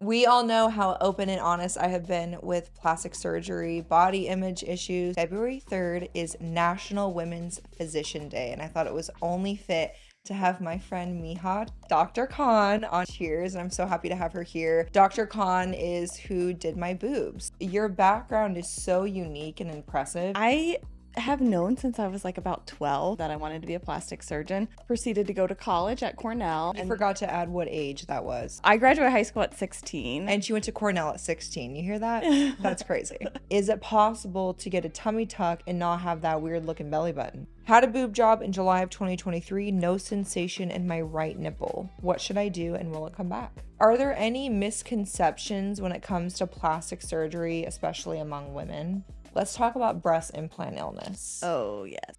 We all know how open and honest I have been with plastic surgery, body image issues. February 3rd is National Women's Physician Day, and I thought it was only fit to have my friend Mija, Dr. Khan, on Cheers, and I'm so happy to have her here. Dr. Khan is who did my boobs. Your background is so unique and impressive. I have known since I was like about 12 that I wanted to be a plastic surgeon. Proceeded to go to college at Cornell. You forgot to add what age that was. I graduated high school at 16. And she went to Cornell at 16. You hear that? That's crazy. Is it possible to get a tummy tuck and not have that weird looking belly button? Had a boob job in July of 2023. No sensation in my right nipple. What should I do and will it come back? Are there any misconceptions when it comes to plastic surgery, especially among women? Let's talk about breast implant illness. Oh, yes.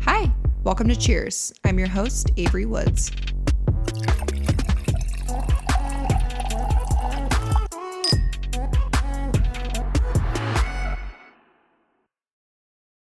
Hi, welcome to Cheers. I'm your host, Avery Woods.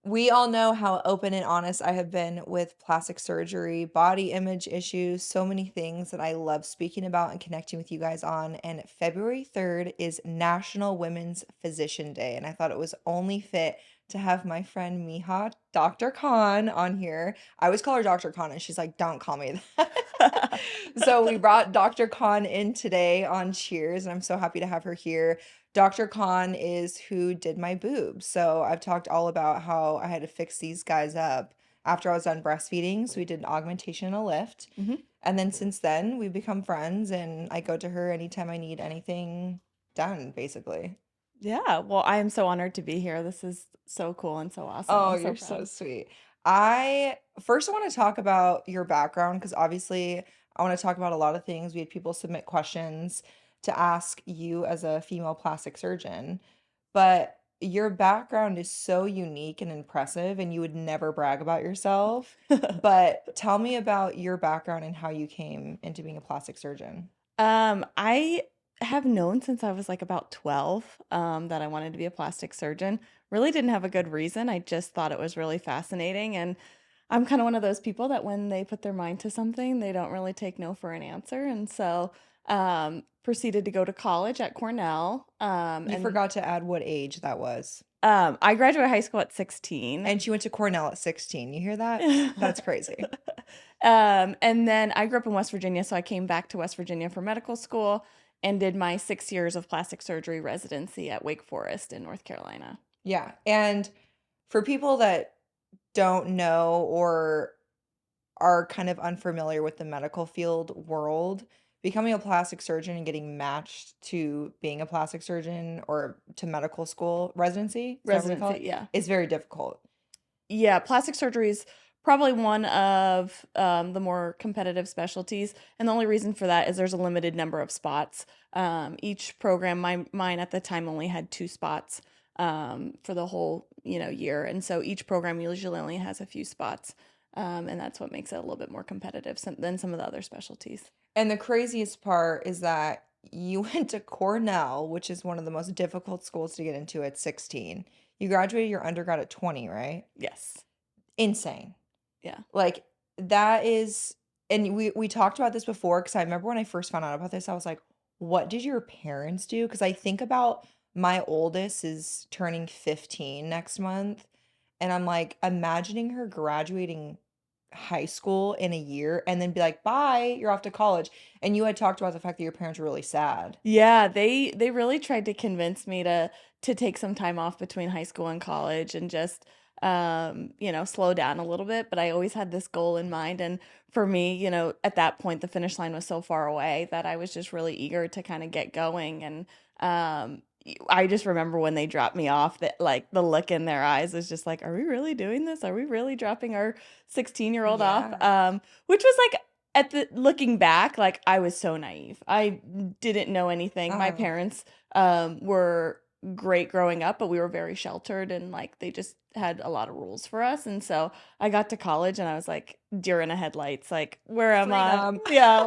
We all know how open and honest I have been with plastic surgery, body image issues, so many things that I love speaking about and connecting with you guys on. And February 3rd is National Women's Physician Day. And I thought it was only fit to have my friend Mija, Dr. Khan, on here. I always call her Dr. Khan, and she's like, don't call me that. So we brought Dr. Khan in today on Cheers, and I'm so happy to have her here. Dr. Khan is who did my boobs. So I've talked all about how I had to fix these guys up after I was done breastfeeding. So we did an augmentation and a lift. Mm-hmm. And then since then, we've become friends, and I go to her anytime I need anything done, basically. Yeah, well, I am so honored to be here. This is so cool and so awesome. Oh, I'm you're proud. so sweet. I want to talk about your background because obviously I want to talk about a lot of things. We had people submit questions to ask you as a female plastic surgeon, but your background is so unique and impressive, and you would never brag about yourself. But tell me about your background and how you came into being a plastic surgeon. I have known since I was like about 12 that I wanted to be a plastic surgeon. Really didn't have a good reason. I just thought it was really fascinating. And I'm kind of one of those people that when they put their mind to something, they don't really take no for an answer. And so proceeded to go to college at Cornell. You forgot to add what age that was. I graduated high school at 16. And she went to Cornell at 16. You hear that? That's crazy. And then I grew up in West Virginia, so I came back to West Virginia for medical school and did my 6 years of plastic surgery residency at Wake Forest in North Carolina. Yeah. And for people that don't know or are kind of unfamiliar with the medical field world, becoming a plastic surgeon and getting matched to being a plastic surgeon or to medical school residency, Yeah. is very difficult. Yeah, plastic surgery is probably one of the more competitive specialties. And the only reason for that is there's a limited number of spots. Each program, mine at the time only had 2 spots for the whole year. And so each program usually only has a few spots. And that's what makes it a little bit more competitive than some of the other specialties. And the craziest part is that you went to Cornell, which is one of the most difficult schools to get into at 16. You graduated your undergrad at 20, right? Yes. Insane. Yeah. Like that is, and we talked about this before because I remember when I first found out about this, I was like, what did your parents do? Because I think about my oldest is turning 15 next month, and I'm like imagining her graduating high school in a year and then be like, bye, you're off to college. And you had talked about the fact that your parents were really sad. Yeah, they really tried to convince me to take some time off between high school and college and just slow down a little bit, but I always had this goal in mind. And for me, at that point the finish line was so far away that I was just really eager to kind of get going. And I just remember when they dropped me off that like the look in their eyes was just like, are we really doing this? Are we really dropping our 16-year-old off? Which was like looking back, like I was so naive. I didn't know anything. My parents were great growing up, but we were very sheltered and like they just had a lot of rules for us. And so I got to college and I was like deer in the headlights, like where am I? Yeah,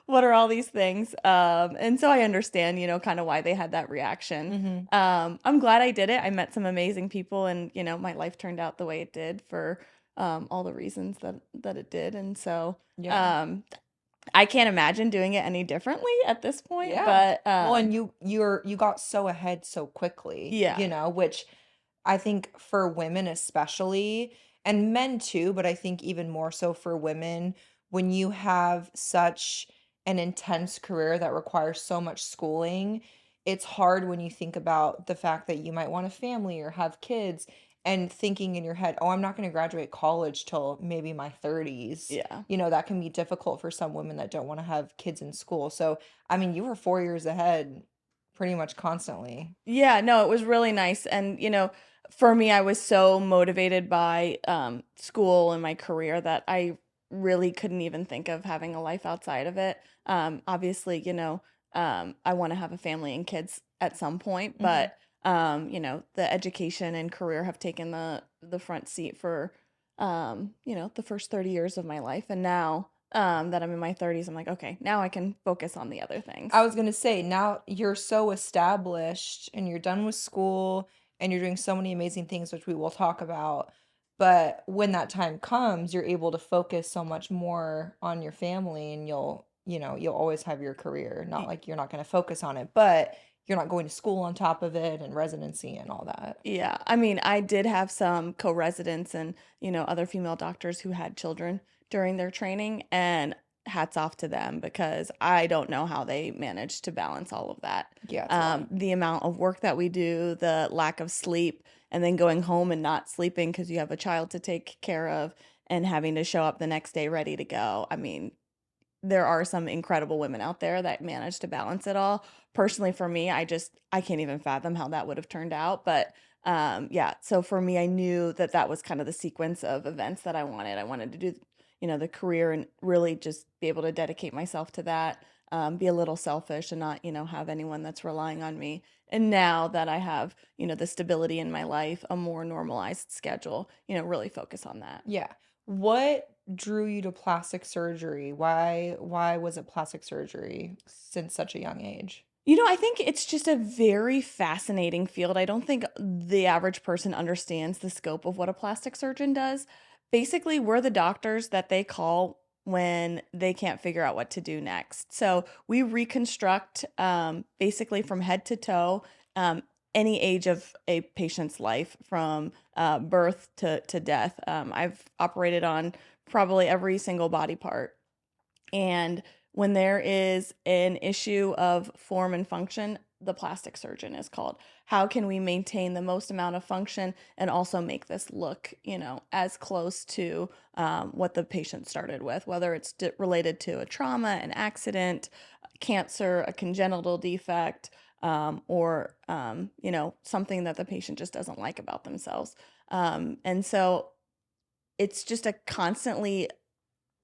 what are all these things? And so I understand, kind of why they had that reaction. Mm-hmm. I'm glad I did it. I met some amazing people and, my life turned out the way it did for all the reasons that it did. And so I can't imagine doing it any differently at this point, Yeah. but, Well, and you got so ahead so quickly, yeah. which I think for women especially, and men too, but I think even more so for women, when you have such an intense career that requires so much schooling, it's hard when you think about the fact that you might want a family or have kids and thinking in your head, oh, I'm not going to graduate college till maybe my 30s. Yeah. That can be difficult for some women that don't want to have kids in school. So, I mean, you were 4 years ahead pretty much constantly. Yeah, no, it was really nice, and, for me, I was so motivated by, school and my career that I really couldn't even think of having a life outside of it. Obviously, I wanna have a family and kids at some point, Mhm. but, the education and career have taken the front seat for, the first 30 years of my life, and now, that I'm in my 30s, I'm like, "Okay, now I can focus on the other I things." was gonna say, now you're so established and you're done with school and you're doing so many amazing things, which we will talk about. But when that time comes, you're able to focus so much more on your family and you'll always have your career. Not like you're not gonna focus on it, but you're not going to school on top of it and residency and all that. Yeah, I mean, I did have some co-residents and, other female doctors who had children during their training, and hats off to them because I don't know how they managed to balance all of that. Yeah, it's a lot. The amount of work that we do, the lack of sleep, and then going home and not sleeping because you have a child to take care of and having to show up the next day ready to go. I mean, there are some incredible women out there that manage to balance it all. Personally, for me, I can't even fathom how that would have turned out, but, yeah, so for me, I knew that that was kind of the sequence of events that I wanted. I wanted to do, the career and really just be able to dedicate myself to that, be a little selfish and not, have anyone that's relying on me. And now that I have, the stability in my life, a more normalized schedule, really focus on that. Yeah. What drew you to plastic surgery? Why was it plastic surgery since such a young age? I think it's just a very fascinating field. I don't think the average person understands the scope of what a plastic surgeon does. Basically, we're the doctors that they call when they can't figure out what to do next. So we reconstruct basically from head to toe any age of a patient's life from birth to death. I've operated on probably every single body part. And when there is an issue of form and function, the plastic surgeon is called. How can we maintain the most amount of function and also make this look, as close to what the patient started with, whether it's related to a trauma, an accident, cancer, a congenital defect, or, something that the patient just doesn't like about themselves. And so it's just a constantly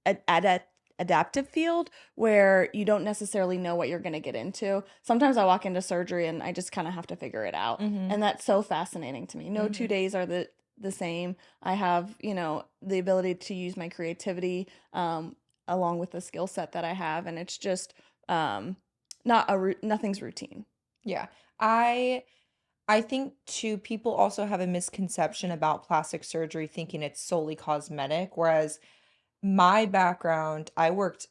ad ada adaptive field where you don't necessarily know what you're gonna get into. Sometimes I walk into surgery and I just kinda have to figure it out, Mhm. and that's so fascinating to me. No 2 Mhm. days are the same. I have, the ability to use my creativity, along with the skill set that I have, and it's just, not a nothing's routine. Yeah. I think too people also have a misconception about plastic surgery thinking it's solely cosmetic, whereas my background, I worked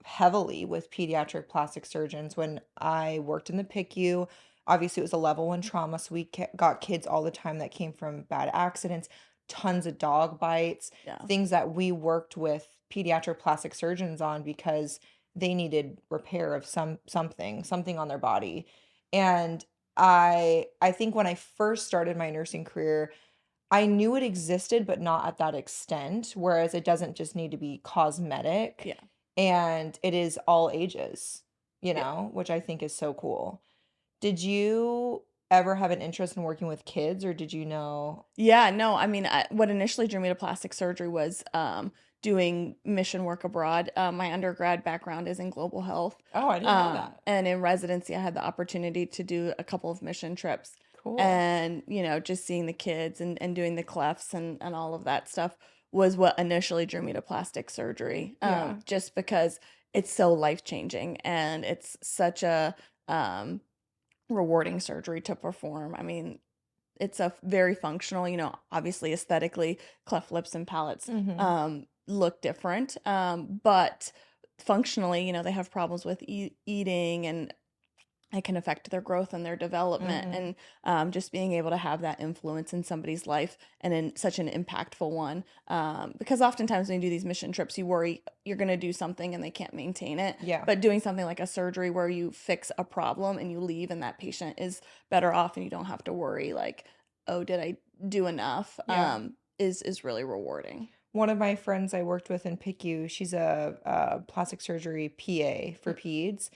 heavily with pediatric plastic surgeons when I worked in the PICU. Obviously, it was a level one trauma, so we got kids all the time that came from bad accidents, tons of dog bites, Yeah. things that we worked with pediatric plastic surgeons on because they needed repair of something on their body. And I think when I first started my nursing career, I knew it existed, but not at that extent, whereas it doesn't just need to be cosmetic, Yeah. and it is all ages, Yeah. which I think is so cool. Did you ever have an interest in working with kids, or did you know? Yeah, no, I mean, what initially drew me to plastic surgery was doing mission work abroad. My undergrad background is in global health. Oh, I didn't know that. And in residency, I had the opportunity to do a couple of mission trips. Cool. And, just seeing the kids and doing the clefts and all of that stuff was what initially drew me to plastic surgery. Yeah. Just because it's so life changing and it's such a rewarding surgery to perform. I mean, it's a very functional, obviously aesthetically, cleft lips and palates Mhm. look different. But functionally, they have problems with eating, and it can affect their growth and their development. Mhm. And just being able to have that influence in somebody's life, and in such an impactful one. Because oftentimes when you do these mission trips, you worry you're going to do something and they can't maintain it. Yeah. But doing something like a surgery where you fix a problem and you leave and that patient is better off, and you don't have to worry like, oh, did I do enough? Yeah. Is really rewarding. One of my friends I worked with in PICU, she's a plastic surgery PA for Mm. peds,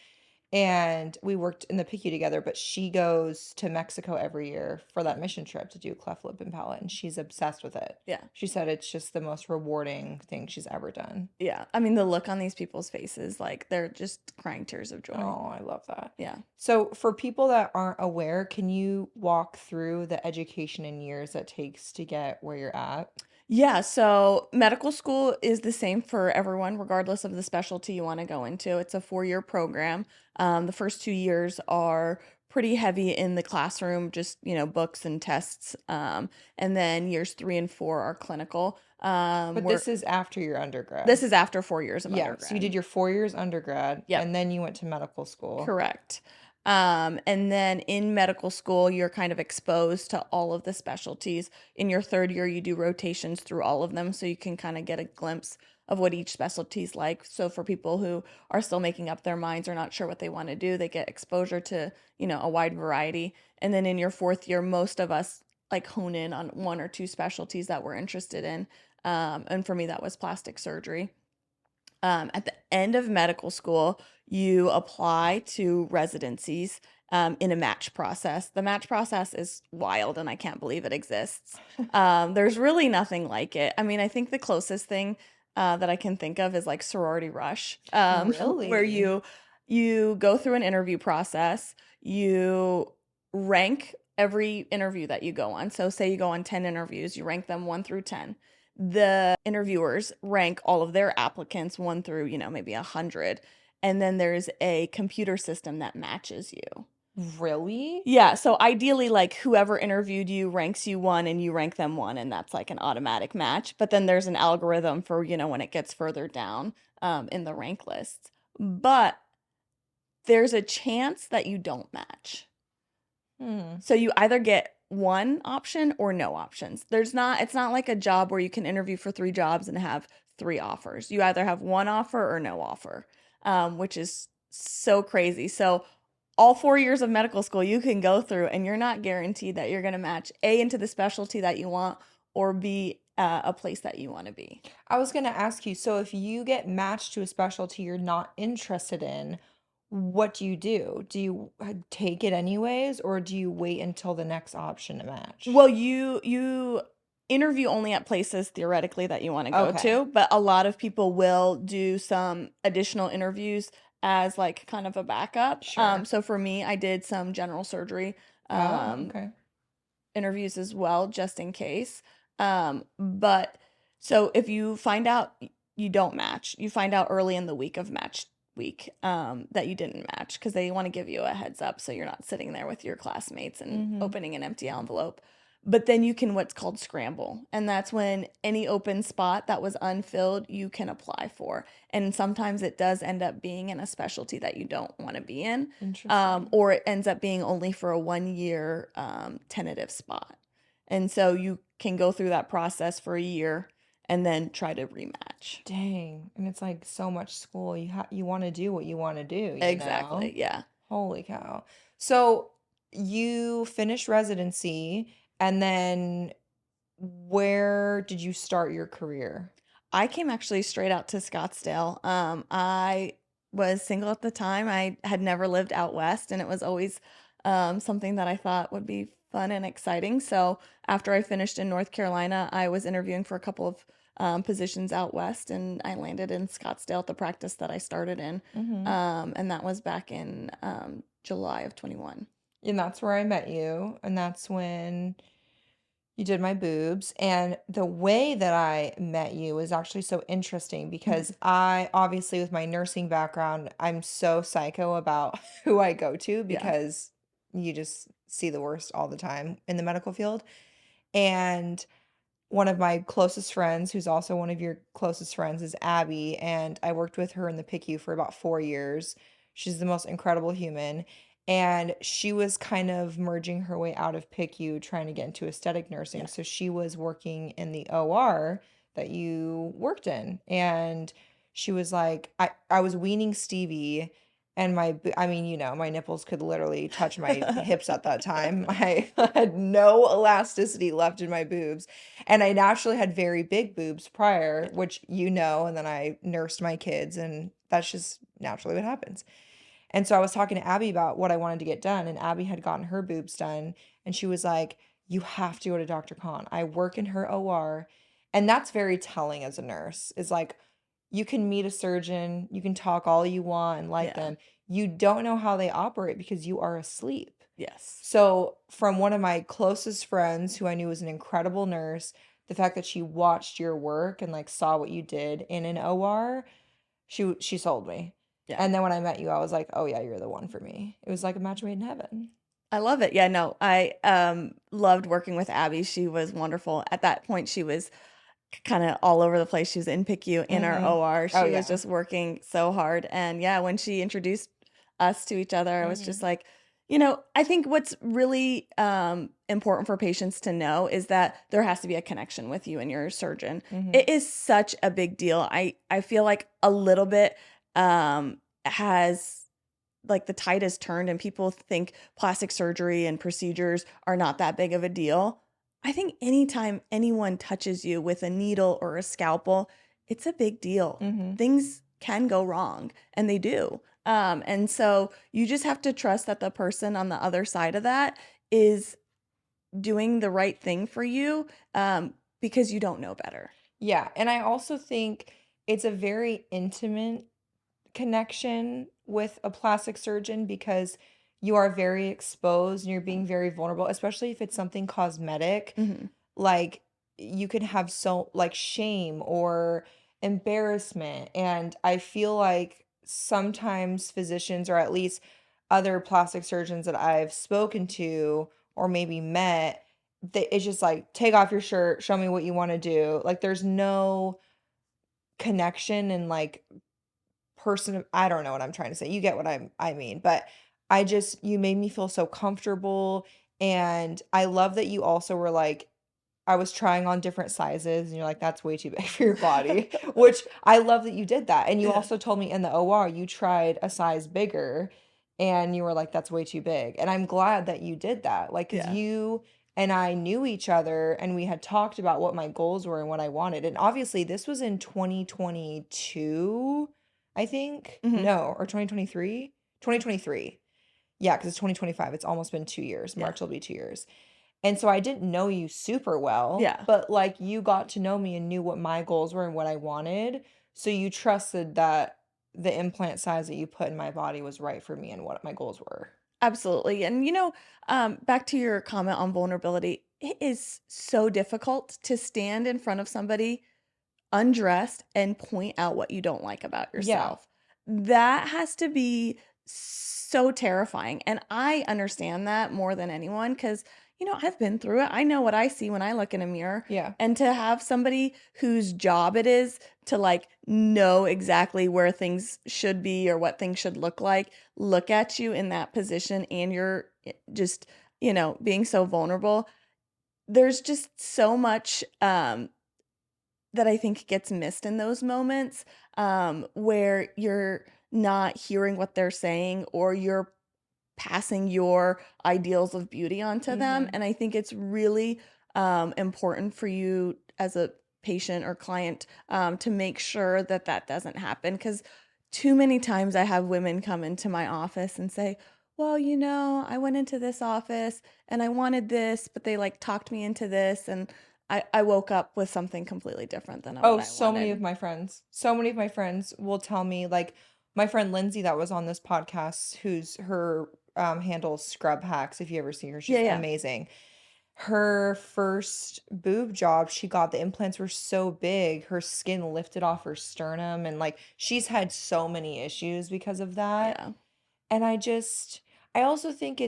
and we worked in the PICU together, but she goes to Mexico every year for that mission trip to do cleft lip and palate, and she's obsessed with it. Yeah. She said it's just the most rewarding thing she's ever done. Yeah. I mean, the look on these people's faces, like they're just crying tears of joy. Oh, I love that. Yeah. So, for people that aren't aware, can you walk through the education and years that takes to get where you're at? Yeah, so medical school is the same for everyone, regardless of the specialty you want to go into. It's a 4-year program. The first 2 years are pretty heavy in the classroom, just, books and tests. And then years 3 and 4 are clinical. But this is after your undergrad. This is after 4 years of Yeah, so you did undergrad. your 4 years undergrad, Yep. and then you went to medical school. Correct. And then in medical school, you're kind of exposed to all of the specialties. In your 3rd year, you do rotations through all of them, so you can kind of get a glimpse of what each specialty is like. So for people who are still making up their minds or not sure what they want to do, they get exposure to, a wide variety. And then in your 4th year, most of us like hone in on 1 or 2 specialties that we're interested in. And for me, that was plastic surgery. At the end of medical school, you apply to residencies in a match process. The match process is wild, and I can't believe it exists. There's really nothing like it. I mean, I think the closest thing that I can think of is like sorority rush, where Really? you go through an interview process, you rank every interview that you go on. So, say you go on 10 interviews, you rank them 1 through 10. The interviewers rank all of their applicants 1 through, maybe 100. And then there's a computer system that matches you. Really? Yeah, so ideally, like whoever interviewed you ranks you 1 and you rank them 1, and that's like an automatic match. But then there's an algorithm for, when it gets further down in the rank lists. But there's a chance that you don't match. Hmm. So you either get one option or no options. It's not like a job where you can interview for 3 jobs and have 3 offers. You either have one offer or no offer, which is so crazy. So all 4 years of medical school you can go through, and you're not guaranteed that you're going to match A, into the specialty that you want, or B, a place that you want to be. I was gonna ask you, so if you get matched to a specialty you're not interested in, what do you do? Do you take it anyways, or do you wait until the next option to match? Well, you interview only at places theoretically that you wanna go Okay, to, but a lot of people will do some additional interviews as, like, kind of a backup. sure. So for me, I did some general surgery, Oh, um, okay. interviews as well, just in case. But so if you find out you don't match, you find out early in the week of match week, that you didn't match, because they want to give you a heads up so you're not sitting there with your classmates and Mhm. opening an empty envelope. But then you can what's called scramble, and that's when any open spot that was unfilled you can apply for. And sometimes it does end up being in a specialty that you don't want to be in, Interesting. or it ends up being only for a 1 year tentative spot. And so you can go through that process for a year and then try to rematch. Dang, and it's like so much school. You want to do what you want to do, you Exactly. know? Yeah. Holy cow. So you finished residency, and then where did you start your career? I came actually straight out to Scottsdale. I was single at the time. I had never lived out west, and it was always something that I thought would be fun and exciting. So after I finished in North Carolina, I was interviewing for a couple of positions out west, and I landed in Scottsdale at the practice that I started in. Hmm. And that was back in July of 21. And that's where I met you, and that's when you did my boobs. And the way that I met you is actually so interesting because I obviously, with my nursing background, I'm so psycho about who I go to Yeah. because you just see the worst all the time in the medical field. And one of my closest friends, who's also one of your closest friends, is Abby, and I worked with her in the PICU for about 4 years. She's the most incredible human, and she was kind of merging her way out of PICU, trying to get into aesthetic nursing. Yeah. So she was working in the OR that you worked in, and she was like, I was weaning Stevie, and I mean, my nipples could literally touch my hips at that time. I had no elasticity left in my boobs. And I naturally had very big boobs prior, Yeah. which and then I nursed my kids, and that's just naturally what happens. And so I was talking to Abby about what I wanted to get done, and Abby had gotten her boobs done, and she was like, "You have to go to Dr. Khan. I work in her OR." And that's very telling as a nurse. Is like you can meet a surgeon, you can talk all you want and like Yeah. them. You don't know how they operate because you are asleep. Yes. So, from one of my closest friends who I knew was an incredible nurse, the fact that she watched your work and like saw what you did in an OR, she sold me. Yeah. And then when I met you, I was like, "Oh yeah, you're the one for me." It was like a match made in heaven. I love it. Yeah, no, I loved working with Abby. She was wonderful. At that point, she was kind of all over the place. She was in PICU, in our Mhm. OR. Oh She was yeah. just working so hard. And yeah, when she introduced us to each other, I was just Mhm. like, I think what's really important for patients to know is that there has to be a connection with you and your surgeon. Mhm. It is such a big deal. I feel like a little bit has like the tide has turned and people think plastic surgery and procedures are not that big of a deal. I think anytime anyone touches you with a needle or a scalpel, it's a big deal. Mhm. Things can go wrong and they do. And so you just have to trust that the person on the other side of that is doing the right thing for you because you don't know better. Yeah, and I also think it's a very intimate connection with a plastic surgeon because you are very exposed and you're Yeah. being very vulnerable, especially if it's something cosmetic. Hmm. Like you could have so like shame or embarrassment. And I feel like sometimes physicians or at least other plastic surgeons that I've spoken to or maybe met, it's just like take off your shirt, show me what you want to do. Like there's no connection and like I don't know what I'm trying to say. You get what I mean, but you made me feel so comfortable, and I love that you also were like I was trying on different sizes and you're like that's way too big for your body, which I love that you did that. And you Yeah. also told me in the OR you tried a size bigger and you were like that's way too big. And I'm glad that you did that. Like cuz Yeah. you and I knew each other and we had talked about what my goals were and what I wanted. And obviously this was in 2022, I think. Hmm. No, or 2023? 2023. Yeah, cuz it's 2025. It's almost been 2 years. Yeah. March will be 2 years. And so I didn't know you super well, Yeah. but like you got to know me and knew what my goals were and what I wanted. So you trusted that the implant size that you put in my body was right for me and what my goals were. Absolutely. And back to your comment on vulnerability, it is so difficult to stand in front of somebody undressed and point out what you don't like about Yeah. yourself. That has to be so terrifying. And I understand that more than anyone because, I've been through it. I know what I see when I look in a mirror. Yeah. And to have somebody whose job it is to like know exactly where things should be or what things should look at you in that position and you're just, being so vulnerable. There's just so much that I think gets missed in those moments, where you're not hearing what they're saying or you're passing your ideals of beauty onto them. Mhm. And I think it's really important for you as a patient or client to make sure that that doesn't happen. Because too many times I have women come into my office and say, well, I went into this office and I wanted this, but they like talked me into this. And I woke up with something completely different than what Oh, I so many of wanted. my friends. So many of my friends will tell me like my friend Lindsay that was on this podcast who's her handles Scrub Hacks if you ever see her. Yeah, She's yeah, amazing. Her first boob job, she got the implants were so big, her skin lifted off her sternum and like she's had so many issues because of that. yeah. And I also think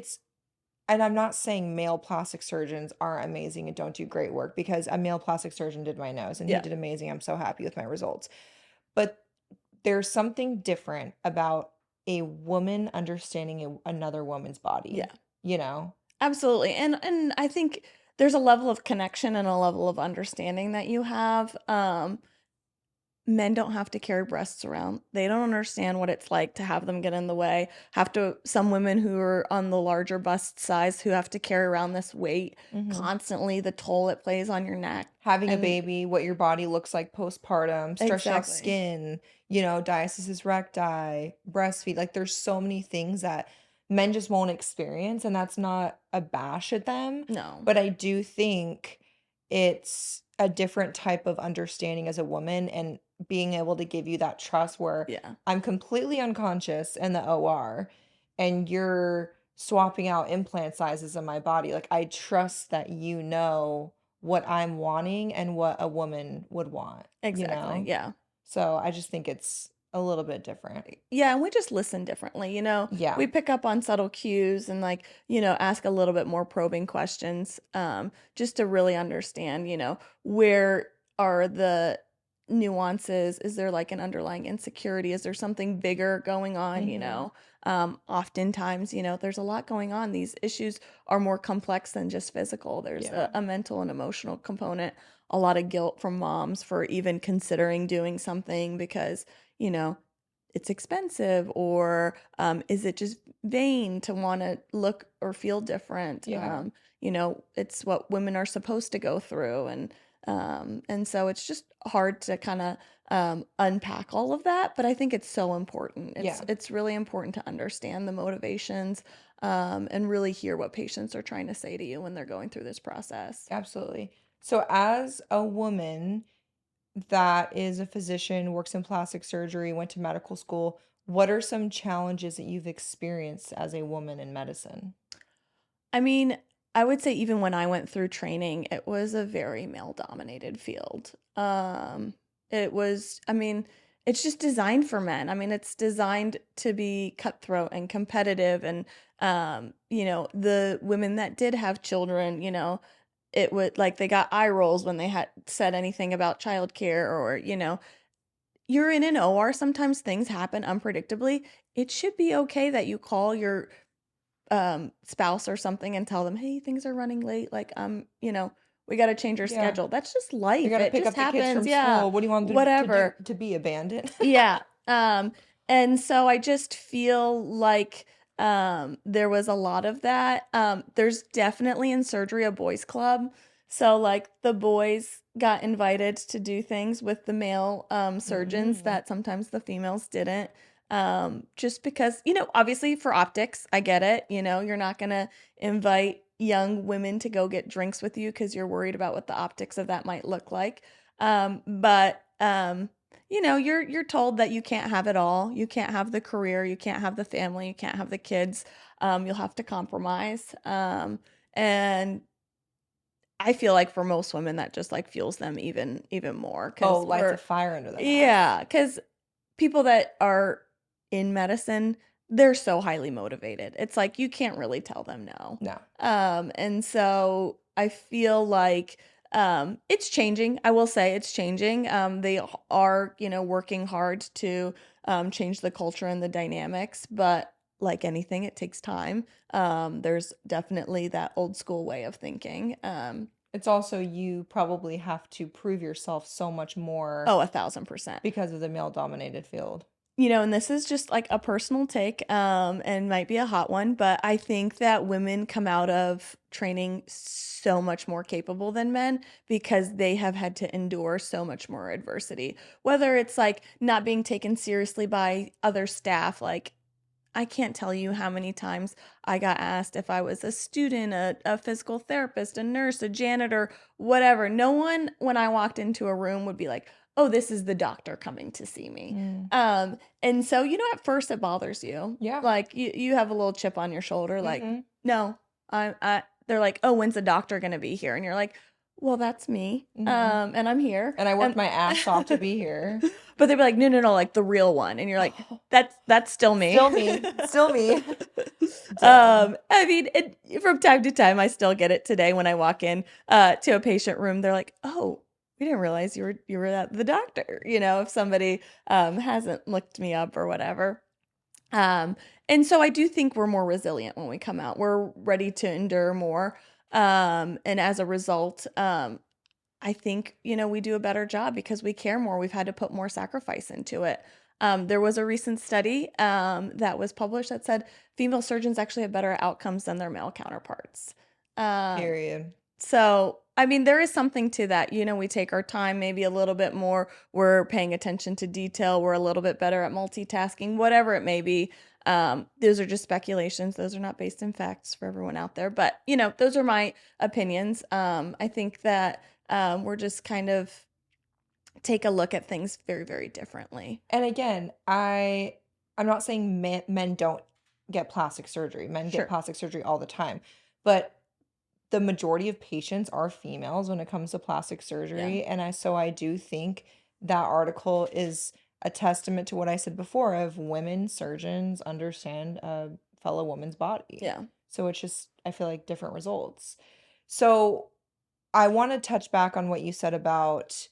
and I'm not saying male plastic surgeons aren't amazing and don't do great work, because a male plastic surgeon did my nose and he Yeah. did amazing. I'm so happy with my results. But there's something different about a woman understanding another woman's body, Yeah. you know? Absolutely. And I think there's a level of connection and a level of understanding that you have. Men don't have to carry breasts around. They don't understand what it's like to have them get in the way. Some women who are on the larger bust size who have to carry around this weight Mhm. constantly, the toll it plays on your neck. Having a And baby, what your body looks like postpartum, stretched out exactly. skin, you know, diastasis recti, breastfeed. Like there's so many things that men just won't experience, and that's not a bash at them. No. But I do think it's a different type of understanding as a woman, and being able to give you that trust where Yeah. I'm completely unconscious in the OR and you're swapping out implant sizes in my body. Like I trust that you know what I'm wanting and what a woman would want, you Exactly. know? Yeah. So I just think it's a little bit different. Yeah, and we just listen differently, you know? Yeah. We pick up on subtle cues and like, ask a little bit more probing questions, just to really understand, where are the nuances? Is there like an underlying insecurity? Is there something bigger going on? Mhm. Oftentimes, there's a lot going on. These issues are more complex than just physical. There's Yeah. a mental and emotional component, a lot of guilt from moms for even considering doing something because, you know, it's expensive, or is it just vain to want to look or feel different? Yeah. It's what women are supposed to go through, and so it's just hard to kind of unpack all of that. But I think it's so important. It's Yeah. it's really important to understand the motivations, and really hear what patients are trying to say to you when they're going through this process. Absolutely. So as a woman that is a physician, works in plastic surgery, went to medical school, what are some challenges that you've experienced as a woman in medicine? I mean, I would say even when I went through training, it was a very male-dominated field. I mean, it's just designed for men. I mean, it's designed to be cutthroat and competitive, and the women that did have children, it would like they got eye rolls when they had said anything about childcare, or you're in an OR, sometimes things happen unpredictably. It should be okay that you call your spouse or something and tell them, "Hey, things are running late. Like, we got to change your Yeah. schedule." That's just We life. got to It pick just up the kids happens. from Yeah. school. What do you want them to do Whatever. to be abandoned? Yeah. And so I just feel like there was a lot of that. There's definitely in surgery a boys club. So like the boys got invited to do things with the male surgeons Mm. that sometimes the females didn't. Just because, obviously for optics, I get it. You're not gonna invite young women to go get drinks with you because you're worried about what the optics of that might look like. But you're told that you can't have it all. You can't have the career, you can't have the family, you can't have the kids. You'll have to compromise. And I feel like for most women that just like fuels them even more Oh, because lights a fire under their ass. yeah, because people that are in medicine, they're so highly motivated. It's like you can't really tell them no. No. And so I feel like it's changing. I will say it's changing. They are, working hard to change the culture and the dynamics, but like anything, it takes time. There's definitely that old school way of thinking. It's also you probably have to prove yourself so much more Oh, 1,000%. because of the male-dominated field. And this is just like a personal take, and might be a hot one, but I think that women come out of training so much more capable than men because they have had to endure so much more adversity. Whether it's like not being taken seriously by other staff, like I can't tell you how many times I got asked if I was a student, a physical therapist, a nurse, a janitor, whatever. No one, when I walked into a room, would be like, "Oh, this is the doctor coming to see me." Mm. And so, at first it bothers you. Yeah. Like you have a little chip on your shoulder, like, Mhm. no, they're like, "Oh, when's the doctor gonna be here?" And you're like, "Well, that's me. Mhm. And I'm here." And I worked And my ass off to be here. but they'd be like, "No, no, no, like the real one." And you're like, "That's still me." Still me. Still me. Dang. I mean, from time to time, I still get it today when I walk in, to a patient room, they're like, "Oh, we didn't realize you were at the doctor," if somebody, hasn't looked me up or whatever. Um, and so I do think we're more resilient when we come out. We're ready to endure more. And as a result, I think, we do a better job because we care more. We've had to put more sacrifice into it. There was a recent study that was published that said female surgeons actually have better outcomes than their male counterparts. Um, Period. so, I mean, there is something to that. We take our time maybe a little bit more. We're paying attention to detail. We're a little bit better at multitasking, whatever it may be. Those are just speculations. Those are not based in facts for everyone out there. But, those are my opinions. I think that we're just kind of take a look at things very, very differently. And again, I'm not saying men don't get plastic surgery. Men get Sure. plastic surgery all the time. But the majority of patients are females when it comes to plastic Yeah. surgery. And I do think that article is a testament to what I said before of women surgeons understand a fellow woman's body. Yeah. So it's just, I feel like different results. So I want to touch back on what you said about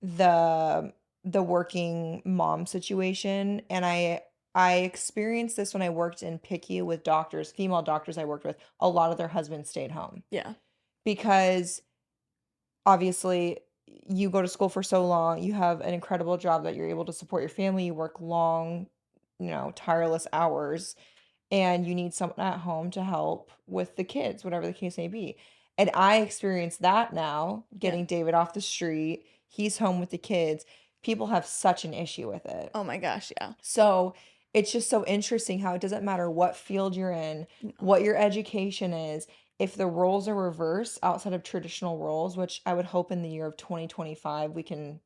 the the working mom situation, and I experienced this when I worked in PICU with doctors, female doctors I worked with. A lot of their husbands stayed home Yeah. because obviously you go to school for so long, you have an incredible job that you're able to support your family, you work long, tireless hours, and you need someone at home to help with the kids, whatever the case may be. And I experience that now, Yeah. getting David off the street. He's home with the kids. People have such an issue with it. Oh my gosh. Yeah. So it's just so interesting how it doesn't matter what field you're in, No, what your education is, if the roles are reversed outside of traditional roles, which I would hope in the year of 2025 we can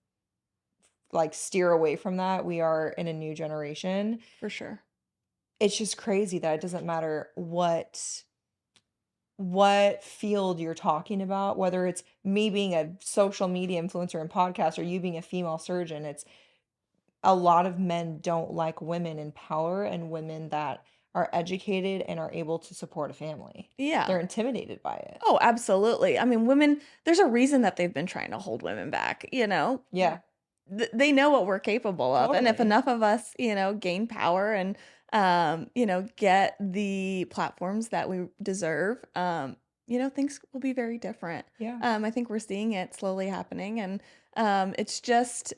like steer away from that. We are in a new generation. for sure. It's just crazy that it doesn't matter what field you're talking about, whether it's me being a social media influencer and podcast or you being a female surgeon. It's a lot of men don't like women in power and women that are educated and are able to support a family. Yeah. They're intimidated by it. Oh, absolutely. I mean, women, there's a reason that they've been trying to hold women back. Yeah, They know what we're capable of. And if totally. enough of us, gain power and, get the platforms that we deserve, things will be very different. Yeah. I think we're seeing it slowly happening. And it's just,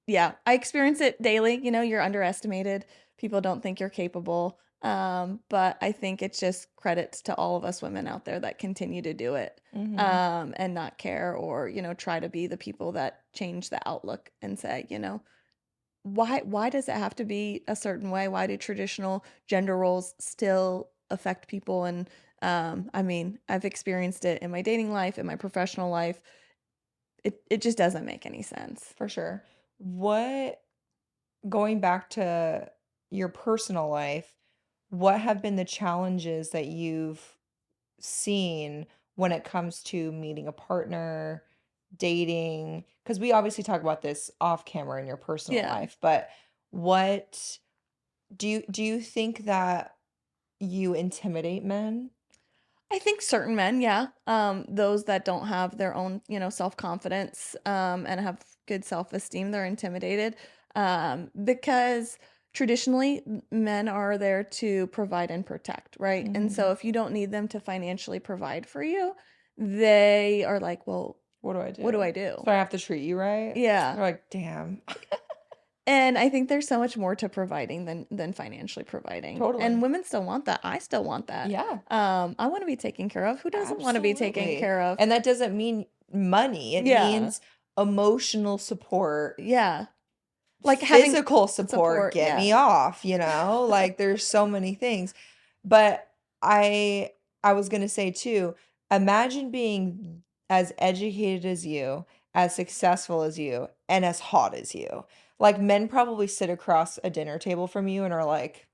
yeah, I experience it daily. You're underestimated. People don't think you're capable. But I think it's just credits to all of us women out there that continue to do it, Hmm. and not care or, try to be the people that change the outlook and say, why does it have to be a certain way? Why do traditional gender roles still affect people? And I mean, I've experienced it in my dating life, in my professional life. It just doesn't make any sense. For sure. What, going back to your personal life, what have been the challenges that you've seen when it comes to meeting a partner, dating? Because we obviously talk about this off camera in your personal Yeah. life, but what do you think that you intimidate men? I think certain men, yeah. Those that don't have their own, self-confidence, and have good self-esteem, they're intimidated. Because traditionally men are there to provide and protect, right? And Hmm. so if you don't need them to financially provide for you, they are like, well, What do I what do do? I do? So I have to treat you right? Yeah. They're like, damn. And I think there's so much more to providing than financially providing. And Totally. women still want that. I still want that. Yeah. I want to be taken care of. Who doesn't want to be taken Absolutely. care of? And that doesn't mean money. It Yeah. means emotional support, Yeah. Like having physical support, support. get Yeah. me off, like there's so many things. But I was going to say too, imagine being as educated as you, as successful as you, and as hot as you. Like men probably sit across a dinner table from you and are like,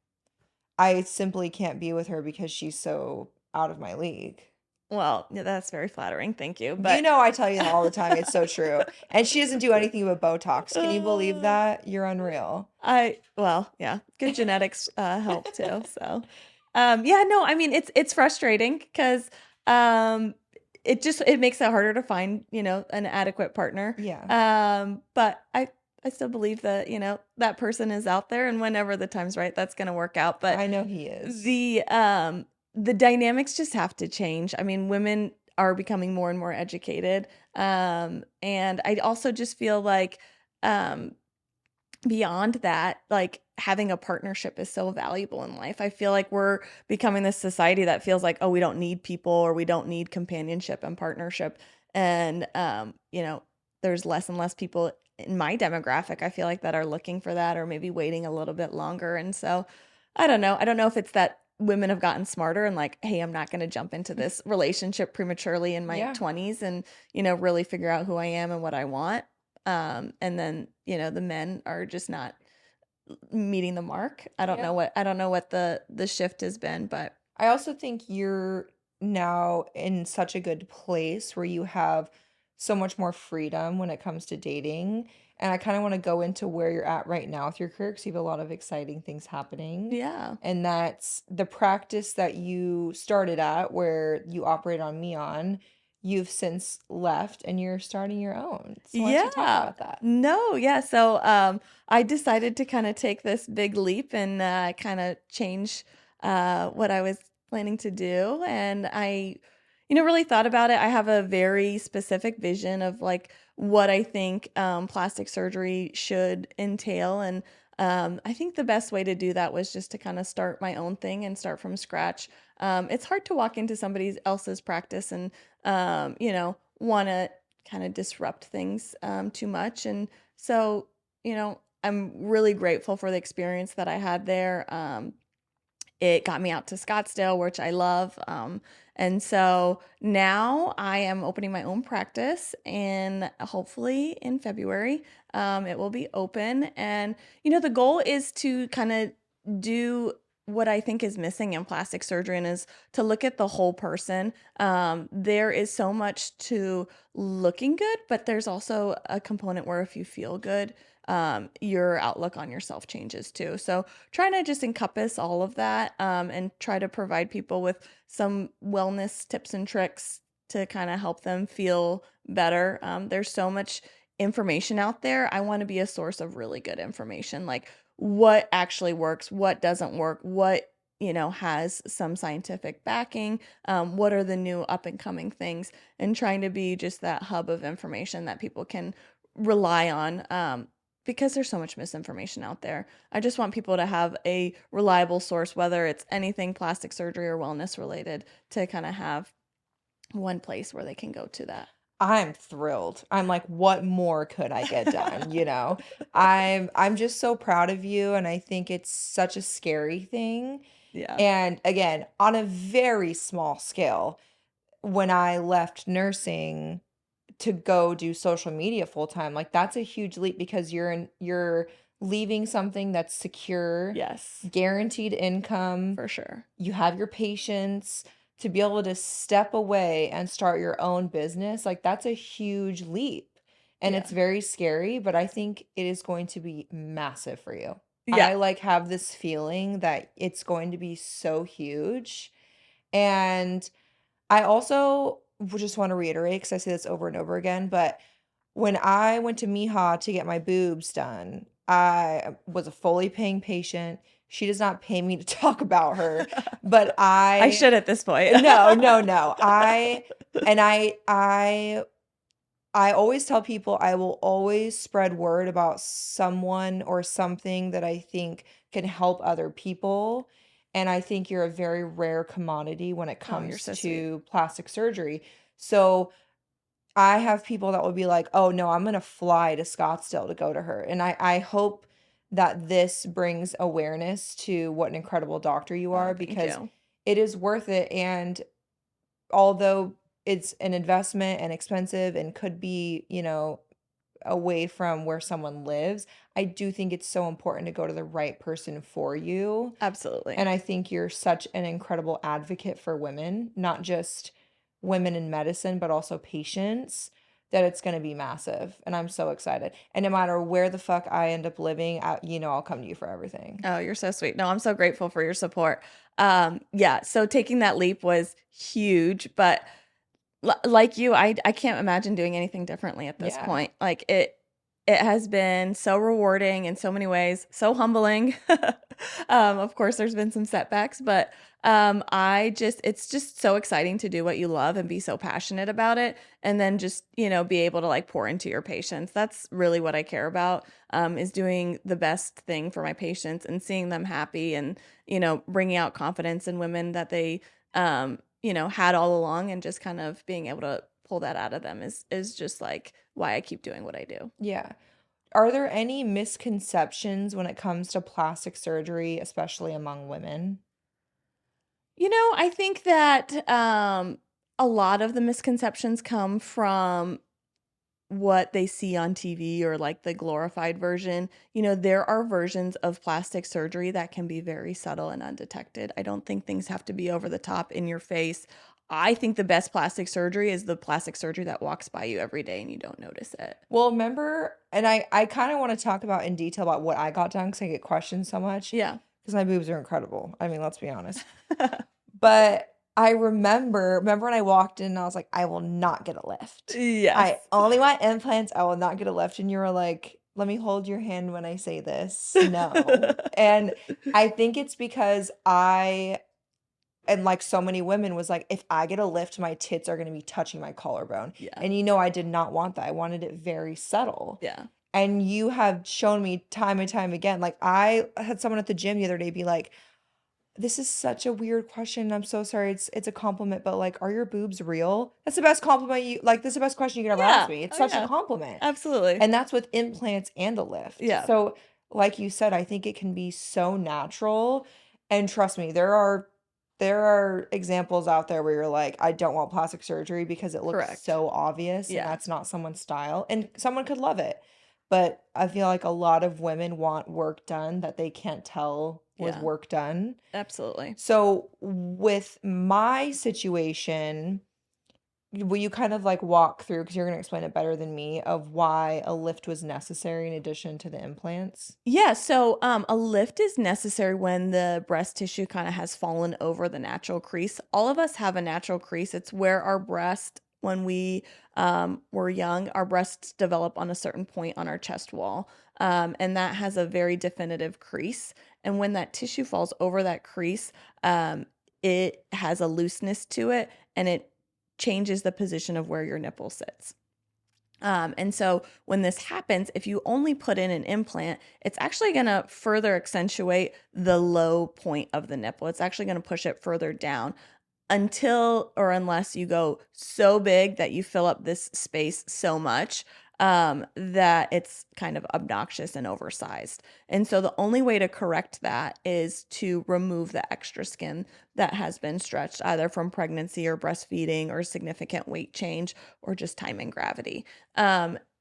I simply can't be with her because she's so out of my league. Well, yeah, that's very flattering. Thank you. You But know I tell you that all the time, it's so true, and she doesn't do anything but Botox. Can you believe uh, that? You're unreal. well, yeah, good genetics help too. So, Yeah, no, I mean, it's frustrating 'cause, um, it makes it harder to find, an adequate partner. Yeah, But I still believe that, that person is out there, and whenever the time's right, that's gonna work out. But I know he is. the dynamics just have to change. I mean, women are becoming more and more educated, and I also just feel like, um beyond that, like, having a partnership is so valuable in life. I feel like we're becoming this society that feels like, "Oh, we don't need people or we don't need companionship and partnership." And, there's less and less people in my demographic, I feel like, that are looking for that or maybe waiting a little bit longer. And so, I don't know. I don't know if it's that women have gotten smarter and like, "Hey, I'm not gonna jump into this relationship prematurely in my Yeah, 20s and, really figure out who I am and what I want." And then, the men are just not meeting the mark. yeah. I don't know what the shift has been, but I also think you're now in such a good place where you have so much more freedom when it comes to dating. And I kind of want to go into where you're at right now with your career because you have a lot of exciting things happening. yeah. And that's the practice that you started at where you operate on Neon, you've since left and you're starting your own. So why don't you talk Yeah. about that? No, yeah. So I decided to kind of take this big leap and kind of change what I was planning to do. And I, really thought about it. I have a very specific vision of like what I think plastic surgery should entail. And I think the best way to do that was just to kind of start my own thing and start from scratch. It's hard to walk into somebody else's practice and, want to kind of disrupt things too much. And so, I'm really grateful for the experience that I had there. It got me out to Scottsdale, which I love. And so now I am opening my own practice, and hopefully in February, it will be open. And, the goal is to kind of do what I think is missing in plastic surgery and is to look at the whole person. There is so much to looking good, but there's also a component where if you feel good, your outlook on yourself changes too. So trying to just encompass all of that and try to provide people with some wellness tips and tricks to kind of help them feel better. There's so much information out there. I want to be a source of really good information, like what actually works, what doesn't work, what has some scientific backing, what are the new up and coming things, and trying to be just that hub of information that people can rely on. Because there's so much misinformation out there. I just want people to have a reliable source, whether it's anything plastic surgery or wellness related, to kind of have one place where they can go to that. I'm thrilled. I'm like, what more could I get done, you know? I'm just so proud of you and I think it's such a scary thing. Yeah. And again, on a very small scale, when I left nursing to go do social media full time, like that's a huge leap because you're leaving something that's secure, Yes, guaranteed income, for sure. you have your patience to be able to step away and start your own business, like that's a huge leap. And it's Yeah. very scary, but I think it is going to be massive for you. Yeah. I like have this feeling that it's going to be so huge. And I also just want to reiterate because I say this over and over again, but when I went to Mija to get my boobs done, I was a fully paying patient. She does not pay me to talk about her, but I should at this point. no, no, no. And I always tell people I will always spread word about someone or something that I think can help other people. And I think you're a very rare commodity when it Oh, you're comes so sweet. to plastic surgery. So I have people that will be like, "Oh, no, I'm gonna fly to Scottsdale to go to her." And I hope that this brings awareness to what an incredible doctor you Oh, are thank because you. it is worth it. And although it's an investment and expensive and could be, away from where someone lives, I do think it's so important to go to the right person for you. Absolutely. And I think you're such an incredible advocate for women, not just women in medicine, but also patients. that it's going to be massive. And I'm so excited. And no matter where the fuck I end up living, I'll come to you for everything. Oh, you're so sweet. No, I'm so grateful for your support. Yeah, so taking that leap was huge, but like you, I can't imagine doing anything differently at this Yeah. point. Like it has been so rewarding in so many ways, so humbling. Of course, there's been some setbacks, but it's just so exciting to do what you love and be so passionate about it, and then just be able to like pour into your patients. That's really what I care about. Is doing the best thing for my patients and seeing them happy, and bringing out confidence in women that they had all along, and just kind of being able to pull that out of them is just like why I keep doing what I do. Yeah. Are there any misconceptions when it comes to plastic surgery, especially among women? I think that a lot of the misconceptions come from what they see on TV, or like the glorified version. There are versions of plastic surgery that can be very subtle and undetected. I don't think things have to be over the top in your face. I think the best plastic surgery is the plastic surgery that walks by you every day and you don't notice it. Well, remember, and I kind of want to talk about in detail about what I got done because I get questioned so much Yeah. because my boobs are incredible. I mean, let's be honest. But I remember when I walked in and I was like, I will not get a lift. Yes. I only want implants. I will not get a lift. And you were like, let me hold your hand when I say this. No. And I think it's because and like so many women was like, if I get a lift, my tits are going to be touching my collarbone. Yeah. And I did not want that. I wanted it very subtle. Yeah. And you have shown me time and time again. Like I had someone at the gym the other day be like, this is such a weird question. I'm so sorry. It's a compliment, but like, are your boobs real? That's the best compliment that's the best question you could ever ask Yeah. me. It's Oh such a yeah. compliment. Absolutely. And that's with implants and a lift. Yeah. So, like you said, I think it can be so natural. And trust me, there are examples out there where you're like, I don't want plastic surgery because it looks Correct. so obvious and Yeah. that's not someone's style. And someone could love it. But I feel like a lot of women want work done that they can't tell was Yeah. work done. Absolutely. So with my situation, will you kind of like walk through, because you're going to explain it better than me, of why a lift was necessary in addition to the implants? Yeah, so a lift is necessary when the breast tissue kind of has fallen over the natural crease. All of us have a natural crease. It's where our breast, when we were young, our breasts develop on a certain point on our chest wall. And that has a very definitive crease. And when that tissue falls over that crease, it has a looseness to it, and it changes the position of where your nipple sits. And so when this happens, if you only put in an implant, it's actually going to further accentuate the low point of the nipple. It's actually going to push it further down until or unless you go so big that you fill up this space so much that it's kind of obnoxious and oversized. And so the only way to correct that is to remove the extra skin that has been stretched either from pregnancy or breastfeeding or significant weight change or just time and gravity.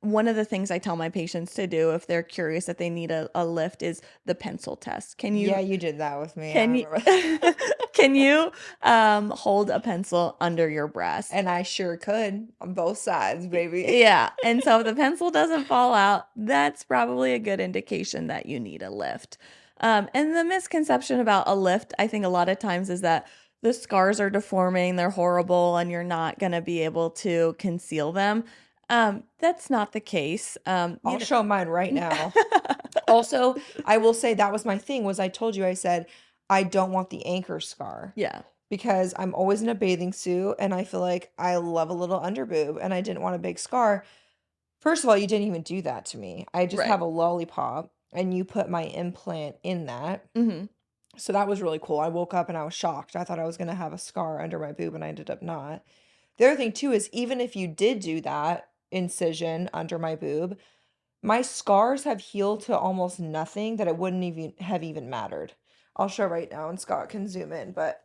One of the things I tell my patients to do if they're curious if they need a lift is the pencil test. Yeah, you did that with me. I Can you remember. can you hold a pencil under your breast? And I sure could on both sides, baby. Yeah. And so if the pencil doesn't fall out, that's probably a good indication that you need a lift. And the misconception about a lift, I think a lot of times, is that the scars are deforming, they're horrible, and you're not going to be able to conceal them. That's not the case. I'll show mine right now. Also, I will say that was my thing was I told you, I said, I don't want the anchor scar Yeah. because I'm always in a bathing suit and I feel like I love a little underboob and I didn't want a big scar. First of all, you didn't even do that to me. I just Right. have a lollipop and you put my implant in that. Hmm. So that was really cool. I woke up and I was shocked. I thought I was going to have a scar under my boob and I ended up not. The other thing too is even if you did do that incision under my boob, my scars have healed to almost nothing that it wouldn't even have even mattered. I'll show right now and Scott can zoom in, but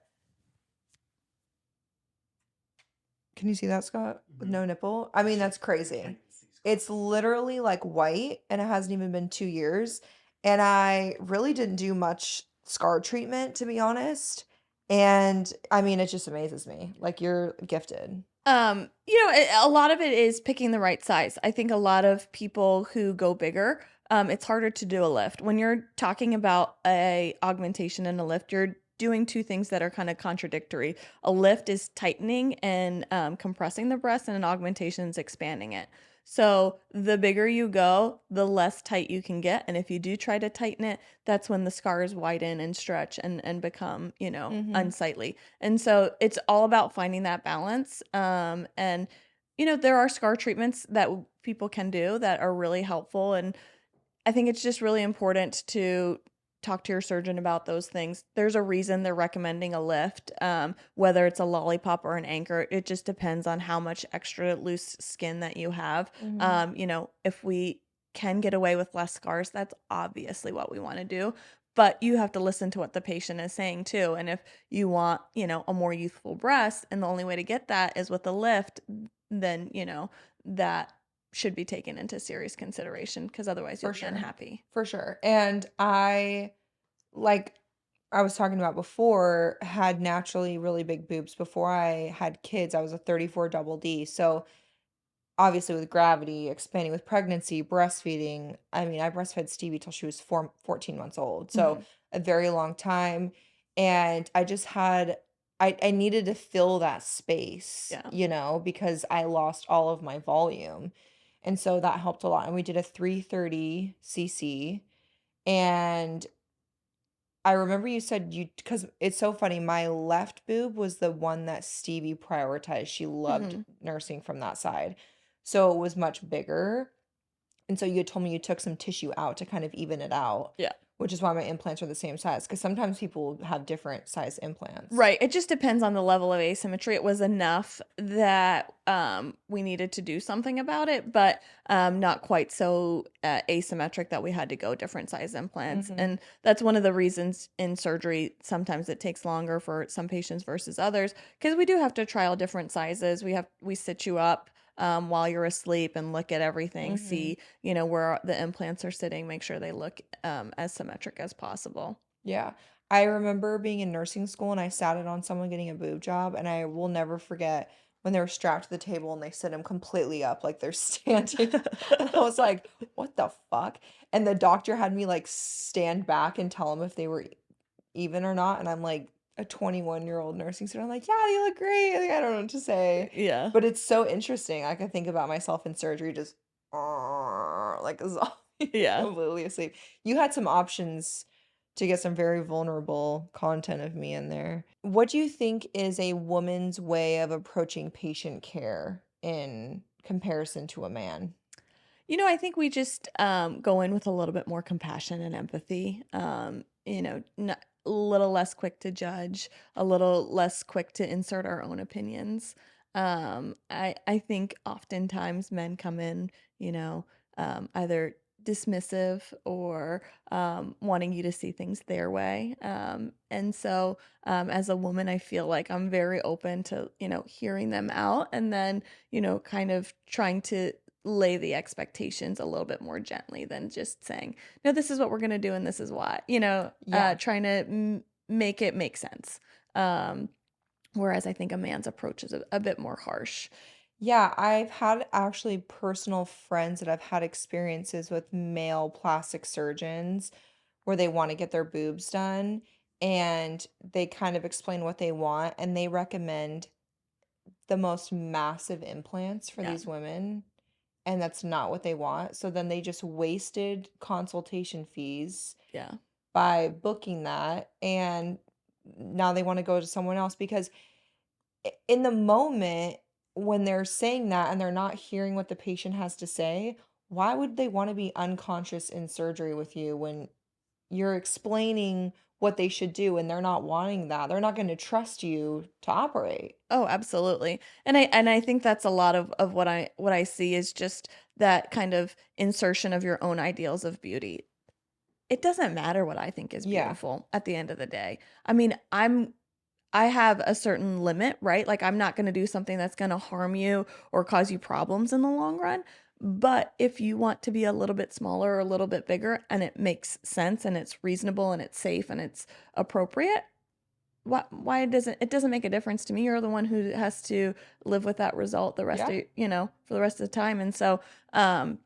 can you see that, Scott? With no nipple? I mean, that's crazy. It's literally like white and it hasn't even been 2 years. And I really didn't do much scar treatment, to be honest. And I mean, it just amazes me. Like, you're gifted. A lot of it is picking the right size. I think a lot of people who go bigger, it's harder to do a lift. When you're talking about a augmentation and a lift, you're doing two things that are kind of contradictory. A lift is tightening and compressing the breast, and an augmentation is expanding it. So the bigger you go, the less tight you can get. And if you do try to tighten it, that's when the scars widen and stretch and become, Mhm. unsightly. And so it's all about finding that balance. And there are scar treatments that people can do that are really helpful. And I think it's just really important to talk to your surgeon about those things. There's a reason they're recommending a lift, whether it's a lollipop or an anchor. It just depends on how much extra loose skin that you have. Mhm. If we can get away with less scars, that's obviously what we want to do. But you have to listen to what the patient is saying too. And if you want, a more youthful breast, and the only way to get that is with a lift, then, that should be taken into serious consideration because otherwise you'll For be sure. unhappy. For sure. And like I was talking about before, had naturally really big boobs before I had kids. I was a 34 double D. So obviously with gravity, expanding with pregnancy, breastfeeding. I mean, I breastfed Stevie till she was 14 months old. So Mhm. a very long time. And I just had I needed to fill that space, Yeah. because I lost all of my volume. And so that helped a lot. And we did a 330 cc. And I remember you said because it's so funny, my left boob was the one that Stevie prioritized. She loved Mhm. nursing from that side. So it was much bigger. And so you had told me you took some tissue out to kind of even it out, Yeah. which is why my implants are the same size. Because sometimes people have different size implants. Right, it just depends on the level of asymmetry. It was enough that, we needed to do something about it, but, not quite so, asymmetric that we had to go different size implants, Hmm. and that's one of the reasons in surgery, sometimes it takes longer for some patients versus others because we do have to trial different sizes. We sit you up, while you're asleep and look at everything, Hmm. see, where the implants are sitting, make sure they look, as symmetric as possible. Yeah. I remember being in nursing school and I sat in on someone getting a boob job, and I will never forget when they were strapped to the table and they sit them completely up like they're standing. And I was like, what the fuck? And the doctor had me like stand back and tell them if they were even or not. And I'm like a 21-year-old nursing student. I'm like, yeah, you look great. Like, I don't know what to say. Yeah. But it's so interesting. I can think about myself in surgery just like Yeah. completely asleep. You had some options to get some very vulnerable content of me in there. What do you think is a woman's way of approaching patient care in comparison to a man? I think we just go in with a little bit more compassion and empathy. A little less quick to judge, a little less quick to insert our own opinions. I think oftentimes men come in, either dismissive or wanting you to see things their way. And so, as a woman, I feel like I'm very open to hearing them out, and then kind of trying to lay the expectations a little bit more gently than just saying, "No, this is what we're gonna do, and this is why." Yeah. Trying to make it make sense. Um, Whereas I think a man's approach is a bit more harsh. Yeah, I've had actually personal friends that have had experiences with male plastic surgeons where they want to get their boobs done, and they kind of explain what they want, and they recommend the most massive implants for Yeah, these women, and that's not what they want. So then they just wasted consultation fees yeah. by booking that, and now they want to go to someone else because in the moment when they're saying that and they're not hearing what the patient has to say, why would they want to be unconscious in surgery with you when you're explaining what they should do and they're not wanting that? They're not going to trust you to operate. Oh, absolutely. And I think that's a lot of what I see is just that kind of insertion of your own ideals of beauty. It doesn't matter what I think is Yeah. beautiful at the end of the day. I mean, I have a certain limit, right? Like I'm not going to do something that's going to harm you or cause you problems in the long run. But if you want to be a little bit smaller or a little bit bigger and it makes sense and it's reasonable and it's safe and it's appropriate, why doesn't it doesn't make a difference to me. You're the one who has to live with that result the rest Yeah. of, for the rest of the time. And so, um,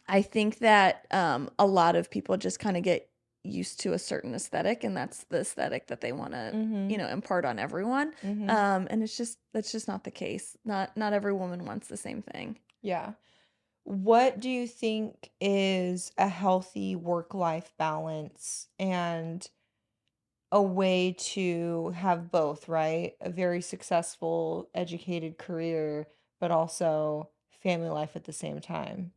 I think that a lot of people just kind of get used to a certain aesthetic, and that's the aesthetic that they want to, Mhm. impart on everyone. Mhm. And that's just not the case. Not every woman wants the same thing. Yeah. What do you think is a healthy work-life balance and a way to have both, right? A very successful, educated career, but also family life at the same time.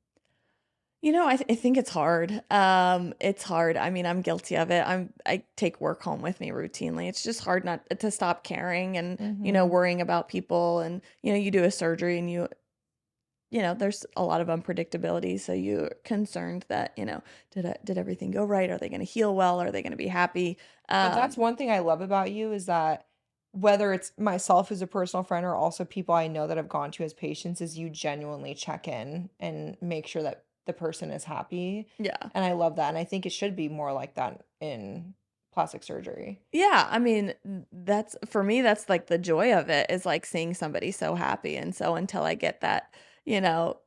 I think it's hard. It's hard. I mean, I'm guilty of it. I take work home with me routinely. It's just hard not to stop caring and, Mhm. worrying about people. And, you do a surgery and there's a lot of unpredictability. So you're concerned that, did everything go right? Are they going to heal well? Are they going to be happy? But that's Um, one thing I love about you is that whether it's myself as a personal friend or also people I know that have gone to as patients, is you genuinely check in and make sure that the person is happy. yeah. And I love that. And I think it should be more like that in plastic surgery. Yeah, I mean, that's for me, that's like the joy of it is like seeing somebody so happy. And so until I get that,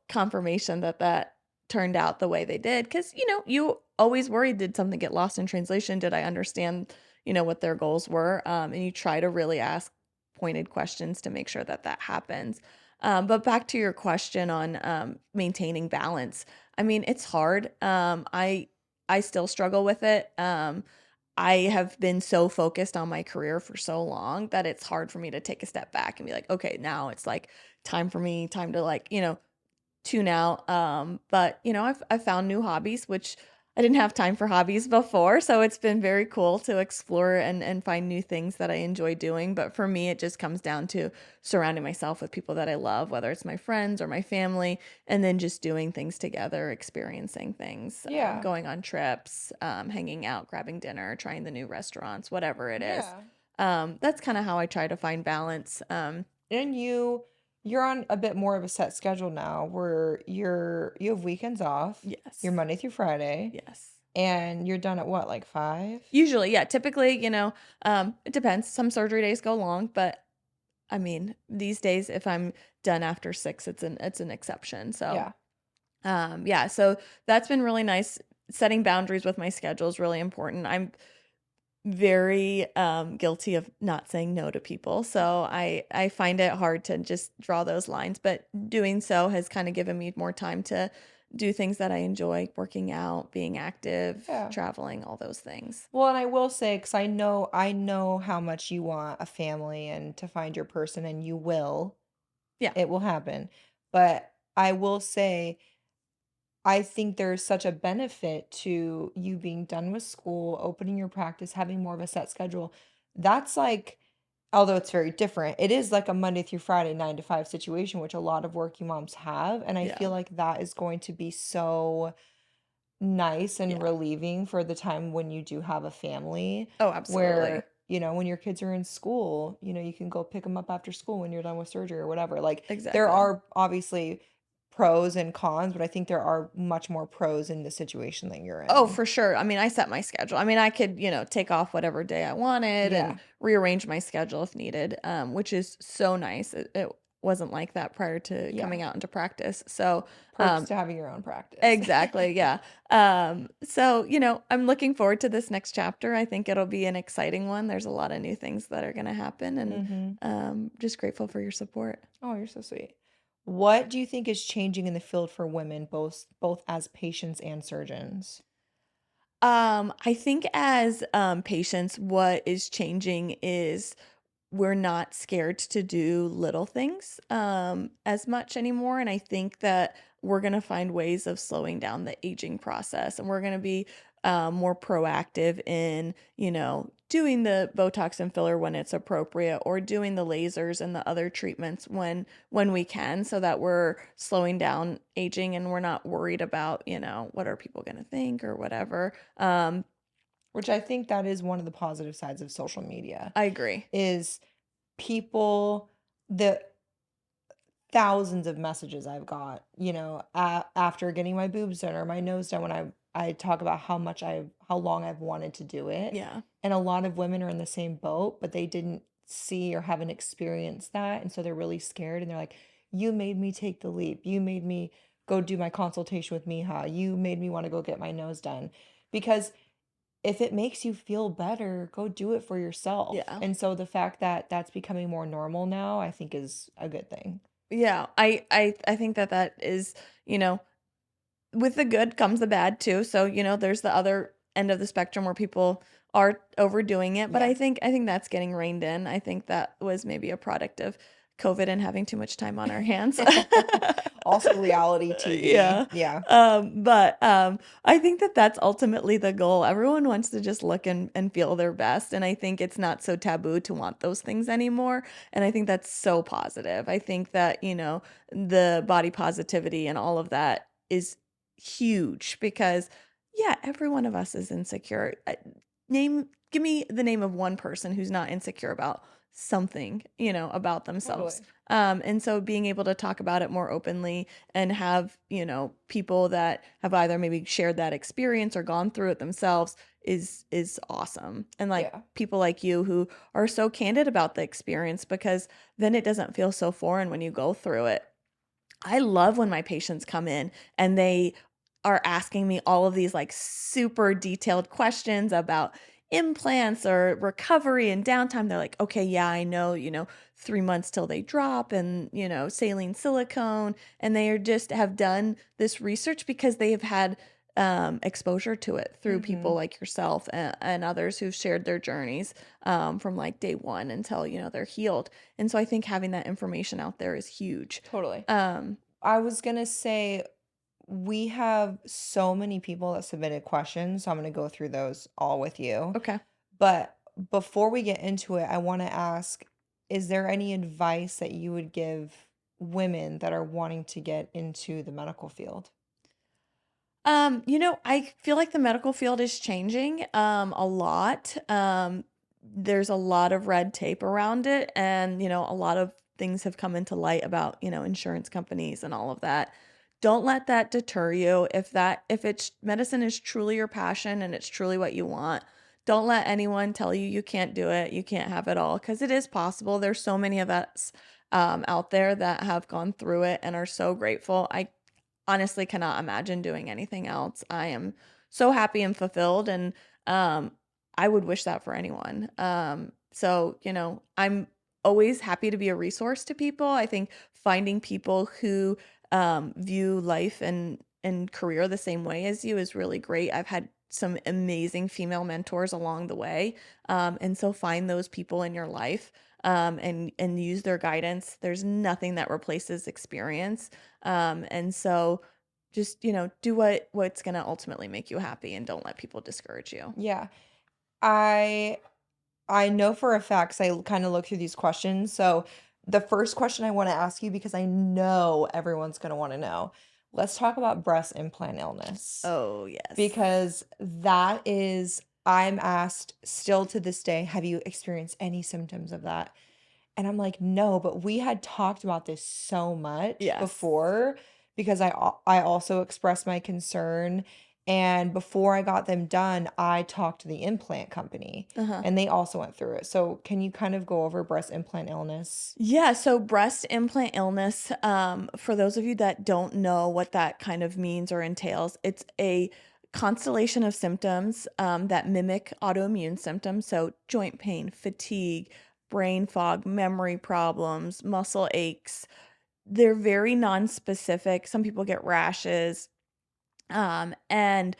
confirmation that that turned out the way they did, because, you always worry, did something get lost in translation? Did I understand, what their goals were? And you try to really ask pointed questions to make sure that that happens. But back to your question on maintaining balance. I mean, it's hard. I still struggle with it. I have been so focused on my career for so long that it's hard for me to take a step back and be like, okay, now it's like time for me, time to like, tune out. But I've found new hobbies, which I didn't have time for hobbies before. So it's been very cool to explore and find new things that I enjoy doing. But for me, it just comes down to surrounding myself with people that I love, whether it's my friends or my family, and then just doing things together, experiencing things, Yeah. going on trips, hanging out, grabbing dinner, trying the new restaurants, whatever it is. Yeah. That's kind of how I try to find balance. And you're on a bit more of a set schedule now where you have weekends off. You're Yes. Monday through Friday Yes. and you're done at what, like 5? Usually, yeah. Typically, it depends. Some surgery days go long, but I mean, these days, if I'm done after 6, it's an exception. So, Yeah. yeah. So that's been really nice. Setting boundaries with my schedule is really important. I'm very guilty of not saying no to people, so I find it hard to just draw those lines. But doing so has kind of given me more time to do things that I enjoy: working out, being active, Yeah. traveling, all those things. Well, and I will say, because I know how much you want a family and to find your person, and you will. Yeah. It will happen. But I will say, I think there's such a benefit to you being done with school, opening your practice, having more of a set schedule. That's like, although it's very different, it is like a Monday through Friday, 9 to 5 situation, which a lot of working moms have. And I Yeah. feel like that is going to be so nice and Yeah. relieving for the time when you do have a family, Oh, absolutely. where, when your kids are in school, you can go pick them up after school when you're done with surgery or whatever. Like, there Exactly. are obviously pros and cons, but I think there are much more pros in the situation that you're Oh, in. for sure. I mean, I set my schedule. I mean, I could, take off whatever day I wanted and Yeah. rearrange my schedule if needed, which is so nice. It wasn't like that prior to Yeah. coming out into practice. So, Perks um, to having your own practice. exactly. Yeah. So, I'm looking forward to this next chapter. I think it'll be an exciting one. There's a lot of new things that are going to happen, and Mhm. just grateful for your support. Oh, you're so sweet. What do you think is changing in the field for women, both as patients and surgeons? I think as patients, what is changing is we're not scared to do little things as much anymore. And I think that we're going to find ways of slowing down the aging process. And we're going to be more proactive in, doing the Botox and filler when it's appropriate, or doing the lasers and the other treatments when we can, so that we're slowing down aging and we're not worried about, what are people going to think or whatever. Which I think that is one of the positive sides of social media, I agree. is people the thousands of messages I've got, after getting my boobs done or my nose done, when I talk about how long I've wanted to do it. Yeah. And a lot of women are in the same boat, but they didn't see or haven't experienced that. And so they're really scared and they're like, you made me take the leap. You made me go do my consultation with Mija. You made me want to go get my nose done. Because if it makes you feel better, go do it for yourself. Yeah. And so the fact that that's becoming more normal now, I think is a good thing. Yeah. I think that that is, you know, with the good comes the bad too. So, there's the other end of the spectrum where people are overdoing it, but Yeah. I think that's getting reined in. I think that was maybe a product of COVID and having too much time on our hands. Also reality TV. Yeah. Yeah. But I think that that's ultimately the goal. Everyone wants to just look and feel their best, and I think it's not so taboo to want those things anymore, and I think that's so positive. I think that, the body positivity and all of that is huge because, yeah, every one of us is insecure. Give me the name of one person who's not insecure about something, about themselves. Totally. And so being able to talk about it more openly and have, people that have either maybe shared that experience or gone through it themselves is awesome. And like Yeah. people like you who are so candid about the experience because then it doesn't feel so foreign when you go through it. I love when my patients come in and they are asking me all of these like super detailed questions about implants or recovery and downtime. They're like, okay, yeah, I know, 3 months till they drop and, saline silicone. And they are just have done this research because they have had exposure to it through people Hmm. like yourself and others who've shared their journeys from like day one until, they're healed. And so I think having that information out there is huge. Totally. Um, I was gonna say we have so many people that submitted questions, so I'm gonna go through those all with you. okay. But before we get into it, I want to ask, is there any advice that you would give women that are wanting to get into the medical field? I feel like the medical field is changing a lot. There's a lot of red tape around it and, a lot of things have come into light about, insurance companies and all of that. Don't let that deter you. If it's medicine is truly your passion and it's truly what you want, don't let anyone tell you you can't do it, you can't have it all because it is possible. There's so many of us out there that have gone through it and are so grateful. I honestly cannot imagine doing anything else. I am so happy and fulfilled and I would wish that for anyone. So, I'm always happy to be a resource to people. I think finding people who view life and career the same way as you is really great. I've had some amazing female mentors along the way. And so find those people in your life and use their guidance. There's nothing that replaces experience. And so just, do what's going to ultimately make you happy and don't let people discourage you. Yeah. I I know for a fact 'cause I kind of look through these questions. So the first question I want to ask you because I know everyone's going to want to know. Let's talk about breast implant illness. Oh, yes. Because that is I'm asked still to this day, have you experienced any symptoms of that? And I'm like, "No," but we had talked about this so much Yes. before because I also expressed my concern, and before I got them done, I talked to the implant company, Uh-huh. and they also went through it. So, can you kind of go over breast implant illness? Yeah, so breast implant illness, for those of you that don't know what that kind of means or entails, it's a constellation of symptoms that mimic autoimmune symptoms. So, joint pain, fatigue, brain fog, memory problems, muscle aches. They're very non-specific. Some people get rashes, and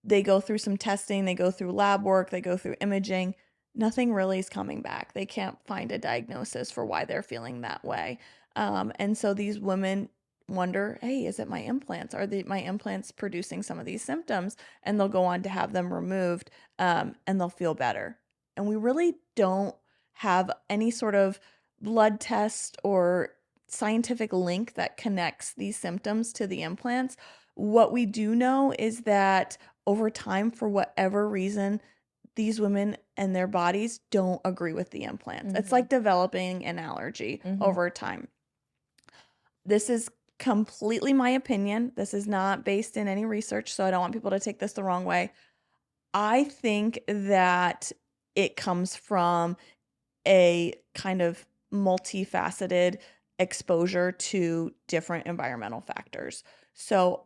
they go through some testing, they go through lab work, they go through imaging. Nothing really is coming back. They can't find a diagnosis for why they're feeling that way. And so these women wonder, hey, is it my implants? Are my implants producing some of these symptoms? And they'll go on to have them removed and they'll feel better. And we really don't have any sort of blood test or scientific link that connects these symptoms to the implants. What we do know is that over time, for whatever reason, these women and their bodies don't agree with the implants. It's Mhm. like developing an allergy Mhm. over time. This is completely my opinion. This is not based in any research, so I don't want people to take this the wrong way. I think that it comes from a kind of multifaceted exposure to different environmental factors. So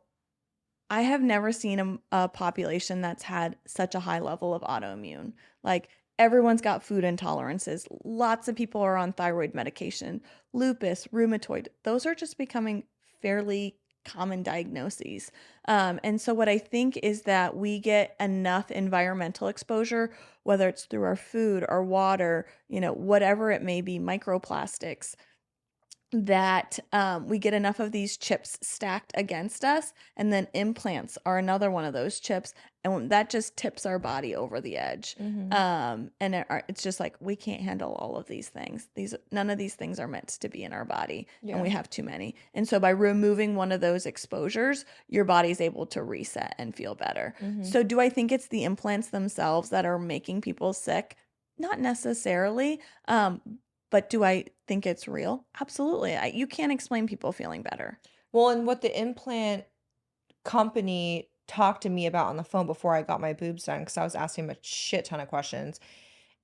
I have never seen a population that's had such a high level of autoimmune. Like everyone's got food intolerances. Lots of people are on thyroid medication, lupus, rheumatoid. Those are just becoming fairly common diagnoses. And so, what I think is that we get enough environmental exposure, whether it's through our food, our water, whatever it may be, microplastics, that we get enough of these chips stacked against us, and then implants are another one of those chips, and that just tips our body over the edge. Mhm. And it's just like we can't handle all of these things. None of these things are meant to be in our body, and Yeah. we have too many. And so by removing one of those exposures, your body's able to reset and feel better. Mhm. So do I think it's the implants themselves that are making people sick? Not necessarily. But do I think it's real? Absolutely. You can't explain people feeling better. Well, and what the implant company talked to me about on the phone before I got my boobs done, because I was asking them a shit ton of questions.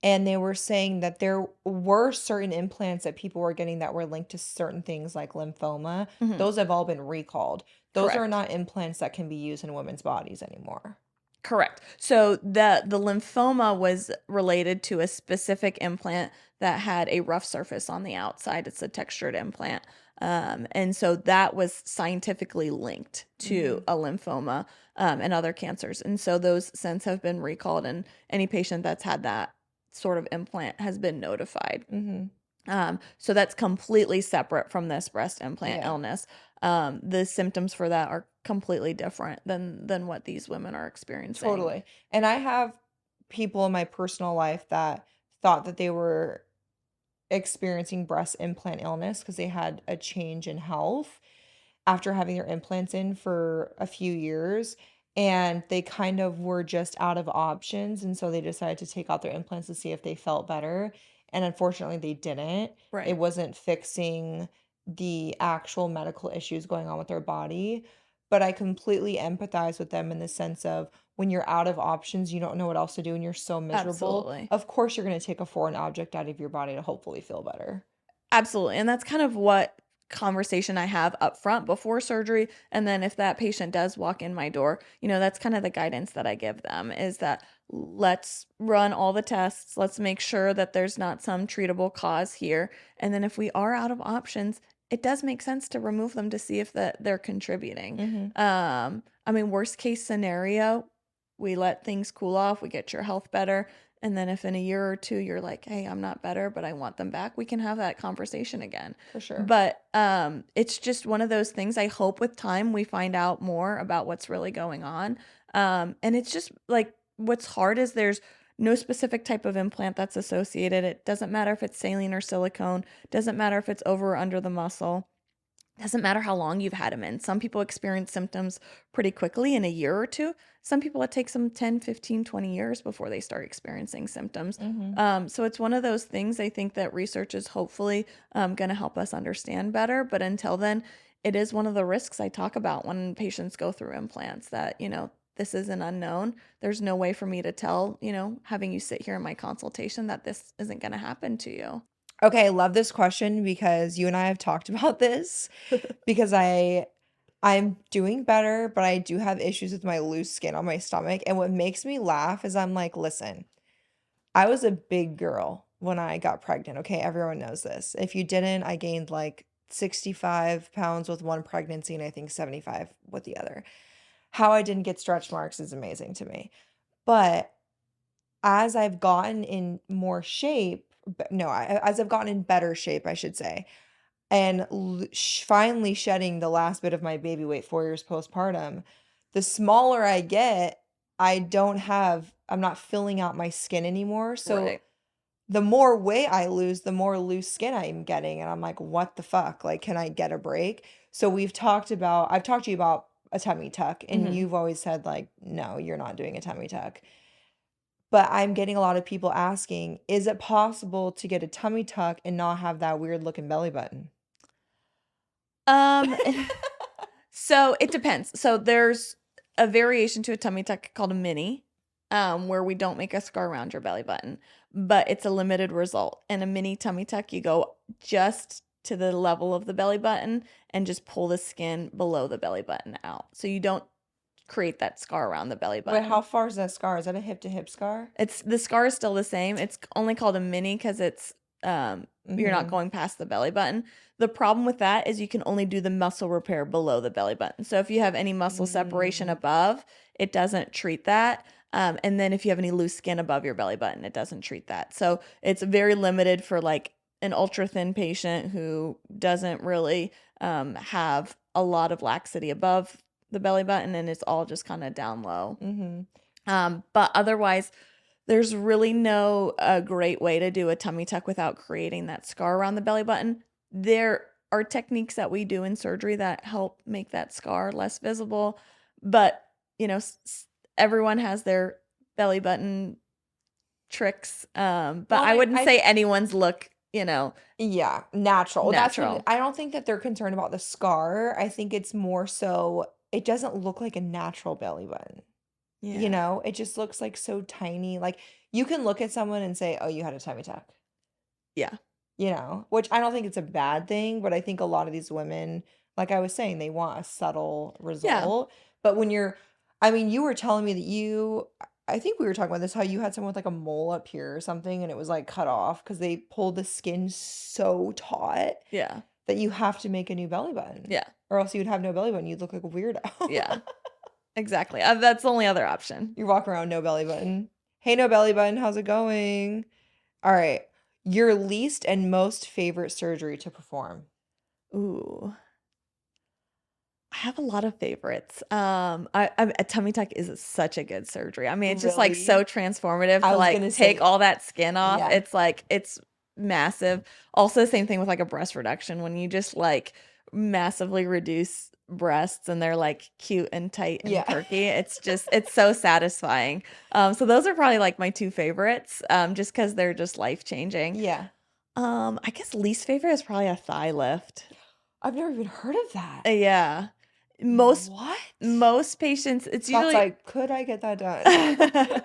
And they were saying that there were certain implants that people were getting that were linked to certain things like lymphoma. Mhm. Those have all been recalled. Those are Correct. not implants that can be used in women's bodies anymore. Correct. So the lymphoma was related to a specific implant that had a rough surface on the outside. It's a textured implant. And so that was scientifically linked to Mhm. a lymphoma and other cancers. And so those since have been recalled, and any patient that's had that sort of implant has been notified. Mhm. So that's completely separate from this breast implant Yeah. illness. The symptoms for that are completely different than what these women are experiencing. Totally. And I have people in my personal life that thought that they were experiencing breast implant illness because they had a change in health after having their implants in for a few years, and they kind of were just out of options, and so they decided to take out their implants to see if they felt better, and unfortunately, they didn't. It Right. wasn't fixing the actual medical issues going on with their body, but I completely empathize with them in the sense of when you're out of options, you don't know what else to do, and you're so miserable, Absolutely. of course, you're gonna take a foreign object out of your body to hopefully feel better. Absolutely. And that's kind of what conversation I have up front before surgery. And then if that patient does walk in my door, that's kind of the guidance that I give them is that let's run all the tests. Let's make sure that there's not some treatable cause here. And then if we are out of options, it does make sense to remove them to see if that they're contributing. Mhm. I mean, worst case scenario, we let things cool off, we get your health better, and then if in a year or 2 you're like, "Hey, I'm not better, but I want them back," we can have that conversation again. For sure. But, it's just one of those things. I hope with time we find out more about what's really going on. And it's just like what's hard is there's no specific type of implant that's associated. It doesn't matter if it's saline or silicone, doesn't matter if it's over or under the muscle. Doesn't matter how long you've had them in. Some people experience symptoms pretty quickly in a year or 2. Some people, it takes them 10, 15, 20 years before they start experiencing symptoms. Mhm. So it's one of those things I think that research is hopefully going to help us understand better. But until then, it is one of the risks I talk about when patients go through implants that, this is an unknown. There's no way for me to tell, having you sit here in my consultation that this isn't going to happen to you. Okay, I love this question because you and I have talked about this because I'm doing better, but I do have issues with my loose skin on my stomach. And what makes me laugh is I'm like, listen, I was a big girl when I got pregnant. Okay, everyone knows this. If you didn't, I gained like 65 pounds with one pregnancy and I think 75 with the other. How I didn't get stretch marks is amazing to me. But as I've gotten in more shape, no, as I've gotten in better shape, I should say, and finally shedding the last bit of my baby weight 4 years postpartum, the smaller I get, I'm not filling out my skin anymore. So Right. the more weight I lose, the more loose skin I'm getting. And I'm like, what the fuck? Like, can I get a break? So I've talked to you about a tummy tuck, and Hmm. you've always said, like, no, you're not doing a tummy tuck. But I'm getting a lot of people asking, is it possible to get a tummy tuck and not have that weird looking belly button? Um, so it depends. So there's a variation to a tummy tuck called a mini. where we don't make a scar around your belly button, but it's a limited result. In a mini tummy tuck, you go just to the level of the belly button and just pull the skin below the belly button out. So you don't create that scar around the belly Wait, button. how far is that scar? Is that a hip to hip scar? It's the scar is still the same. It's only called a mini because you're not Mm-hmm. going past the belly button. The problem with that is you can only do the muscle repair below the belly button. So if you have any muscle separation Mm. above, it doesn't treat that. And then if you have any loose skin above your belly button, it doesn't treat that. So it's very limited for like an ultra thin patient who doesn't really have a lot of laxity above the belly button, and it's all just kind of down low. Mm-hmm. But otherwise, there's really no great way to do a tummy tuck without creating that scar around the belly button. There are techniques that we do in surgery that help make that scar less visible, but you know, everyone has their belly button tricks. But Well, I wouldn't I say anyone's look, yeah, natural. Well, that's what natural. I don't think that they're concerned about the scar. I think it's more so it doesn't look like a natural belly button. You Yeah. know, it just looks like so tiny. Like you can look at someone and say, "Oh, you had a tummy tuck." Yeah. You know, which I don't think it's a bad thing, but I think a lot of these women, like I was saying, they want a subtle Yeah. result. But when I mean, you were telling me that I think we were talking about this, how you had someone with like a mole up here or something, and it was like cut off because they pulled the skin so taut Yeah. that you have to make a new belly button, Yeah. or else you'd have no belly button. You'd look like a weirdo. Yeah. Exactly. That's the only other option. You walk around no belly button. Hey, no belly button, how's it going? All right. Your least and most favorite surgery to perform. Ooh. I have a lot of favorites. A tummy tuck is such a good surgery. I mean, it's just like so Really? transformative I to was like gonna take say, all that skin off. yeah, It's massive. Also, same thing with like a breast reduction when you just like massively reduce breasts and they're like cute and tight and yeah, perky. It's so satisfying. So those are probably like my two favorites, just because they're just life changing. yeah. I guess least favorite is probably a thigh lift. I've never even heard of that. Yeah. Most What? most patients, it's Scott's usually like, could I get that done?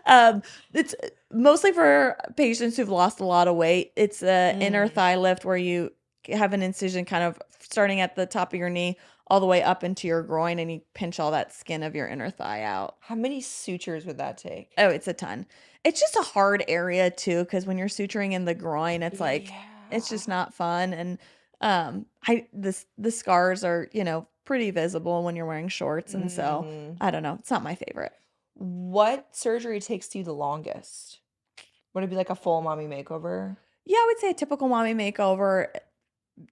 um, it's mostly for patients who've lost a lot of weight. It's a inner Mm. thigh lift where you have an incision kind of starting at the top of your knee all the way up into your groin, and you pinch all that skin of your inner thigh out. How many sutures would that take? Oh, it's a ton. It's just a hard area too, because when you're suturing in the groin, it's like it's Yeah. just not fun. And the scars are, pretty visible when you're wearing shorts. And so Mm. I don't know. It's not my favorite. What surgery takes you the longest? Would it be like a full mommy makeover? Yeah, I would say a typical mommy makeover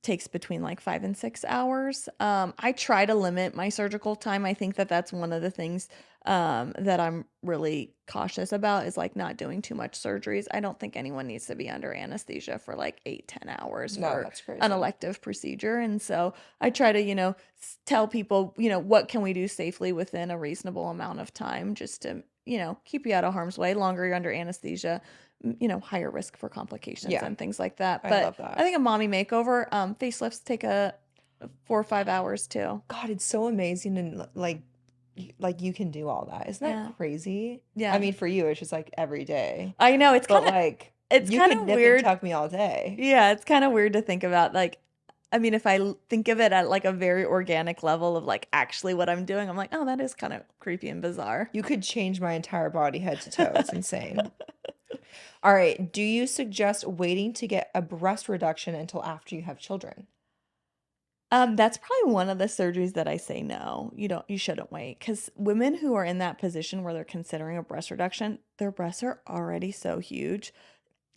takes between like 5 and 6 hours. I try to limit my surgical time. I think that that's one of the things that I'm really cautious about is like not doing too much surgeries. I don't think anyone needs to be under anesthesia for like 8, 10 hours No, for that's an crazy. elective procedure. And so I try to, tell people, what can we do safely within a reasonable amount of time just to, keep you out of harm's way. Longer you're under anesthesia, higher risk for complications Yeah, and things like that. I But love I that. think a mommy makeover, facelifts take a 4 or 5 hours too. God, it's so amazing and like like you can do all that. Isn't that Yeah. crazy? I Yeah. mean, for you, it's just like every day. I know But like it's you kind could of nip and weird. tuck me all day. Yeah, it's kind of weird to think about. Like, I mean, if I think of it at like a very organic level of like actually what I'm doing, I'm like, oh, that is kind of creepy and bizarre. You could change my entire body head to toe. It's insane. All right. Do you suggest waiting to get a breast reduction until after you have children? That's probably one of the surgeries that I say no, you shouldn't wait because women who are in that position where they're considering a breast reduction, their breasts are already so huge.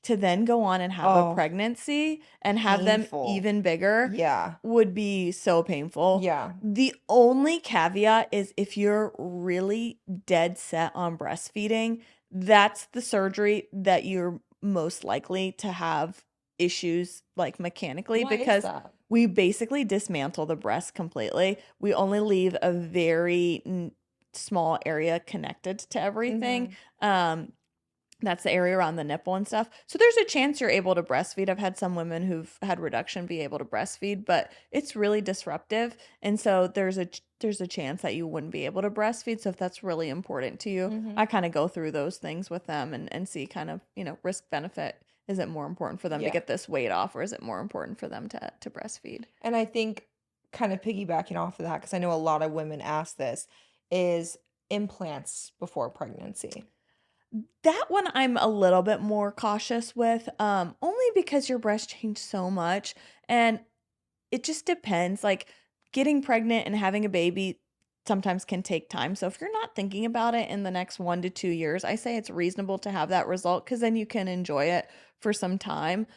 To then go on and have a Oh, pregnancy and have them painful. even bigger Yeah. would be so painful. Yeah. The only caveat is if you're really dead set on breastfeeding, that's the surgery that you're most likely to have issues like mechanically Why is because that? we basically dismantle the breast completely. We only leave a very small area connected to everything. Mm-hmm. Um, That's the area around the nipple and stuff. So there's a chance you're able to breastfeed. I've had some women who've had reduction be able to breastfeed, but it's really disruptive. And so there's a chance that you wouldn't be able to breastfeed. So if that's really important to you, Mhm. I kind of go through those things with them and see kind of, risk benefit. Is it more important for them to Yeah. get this weight off, or is it more important for them to breastfeed? And I think kind of piggybacking off of that, because I know a lot of women ask this, is implants before pregnancy. That one I'm a little bit more cautious with, only because your breast changed so much, and it just depends, like, getting pregnant and having a baby sometimes can take time, so if you're not thinking about it in the next 1 to 2 years, I say it's reasonable to have that result because then you can enjoy it for some time,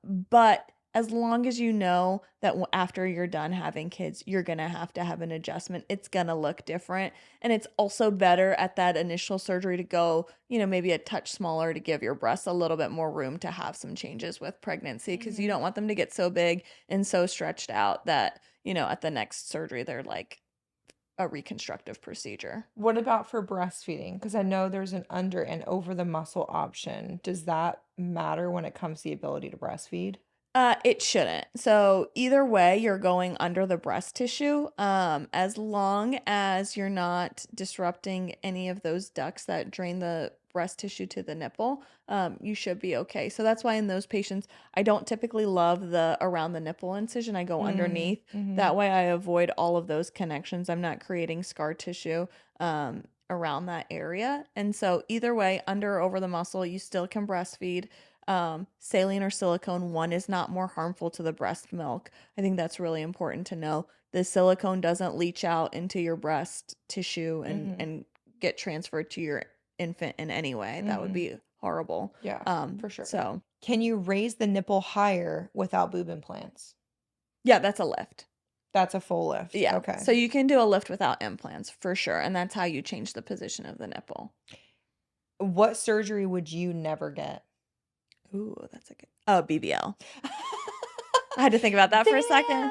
but as long as you know that after you're done having kids, you're gonna have to have an adjustment, it's gonna look different, and it's also better at that initial surgery to go, maybe a touch smaller to give your breasts a little bit more room to have some changes with pregnancy because you Mhm. don't want them to get so big and so stretched out that, at the next surgery, they're like a reconstructive procedure. What about for breastfeeding? Because I know there's an under and over the muscle option. Does that matter when it comes to the ability to breastfeed? It shouldn't. So either way, you're going under the breast tissue, as long as you're not disrupting any of those ducts that drain the breast tissue to the nipple, you should be okay. So that's why in those patients, I don't typically love the around the nipple incision. I go Mm, underneath. mhm. That way I avoid all of those connections. I'm not creating scar tissue around that area. And so either way, under or over the muscle, you still can breastfeed. Saline or silicone, one is not more harmful to the breast milk. I think that's really important to know. The silicone doesn't leach out into your breast tissue and Mhm. and get transferred to your infant in any way. That would Mhm. be horrible. Yeah, for sure. So Can you raise the nipple higher without boob implants? yeah, that's a lift. That's a full lift. Yeah. Okay. So you can do a lift without implants for sure. And that's how you change the position of the nipple. What surgery would you never get? Ooh, that's a good. Oh, BBL. I had to think about that for a second.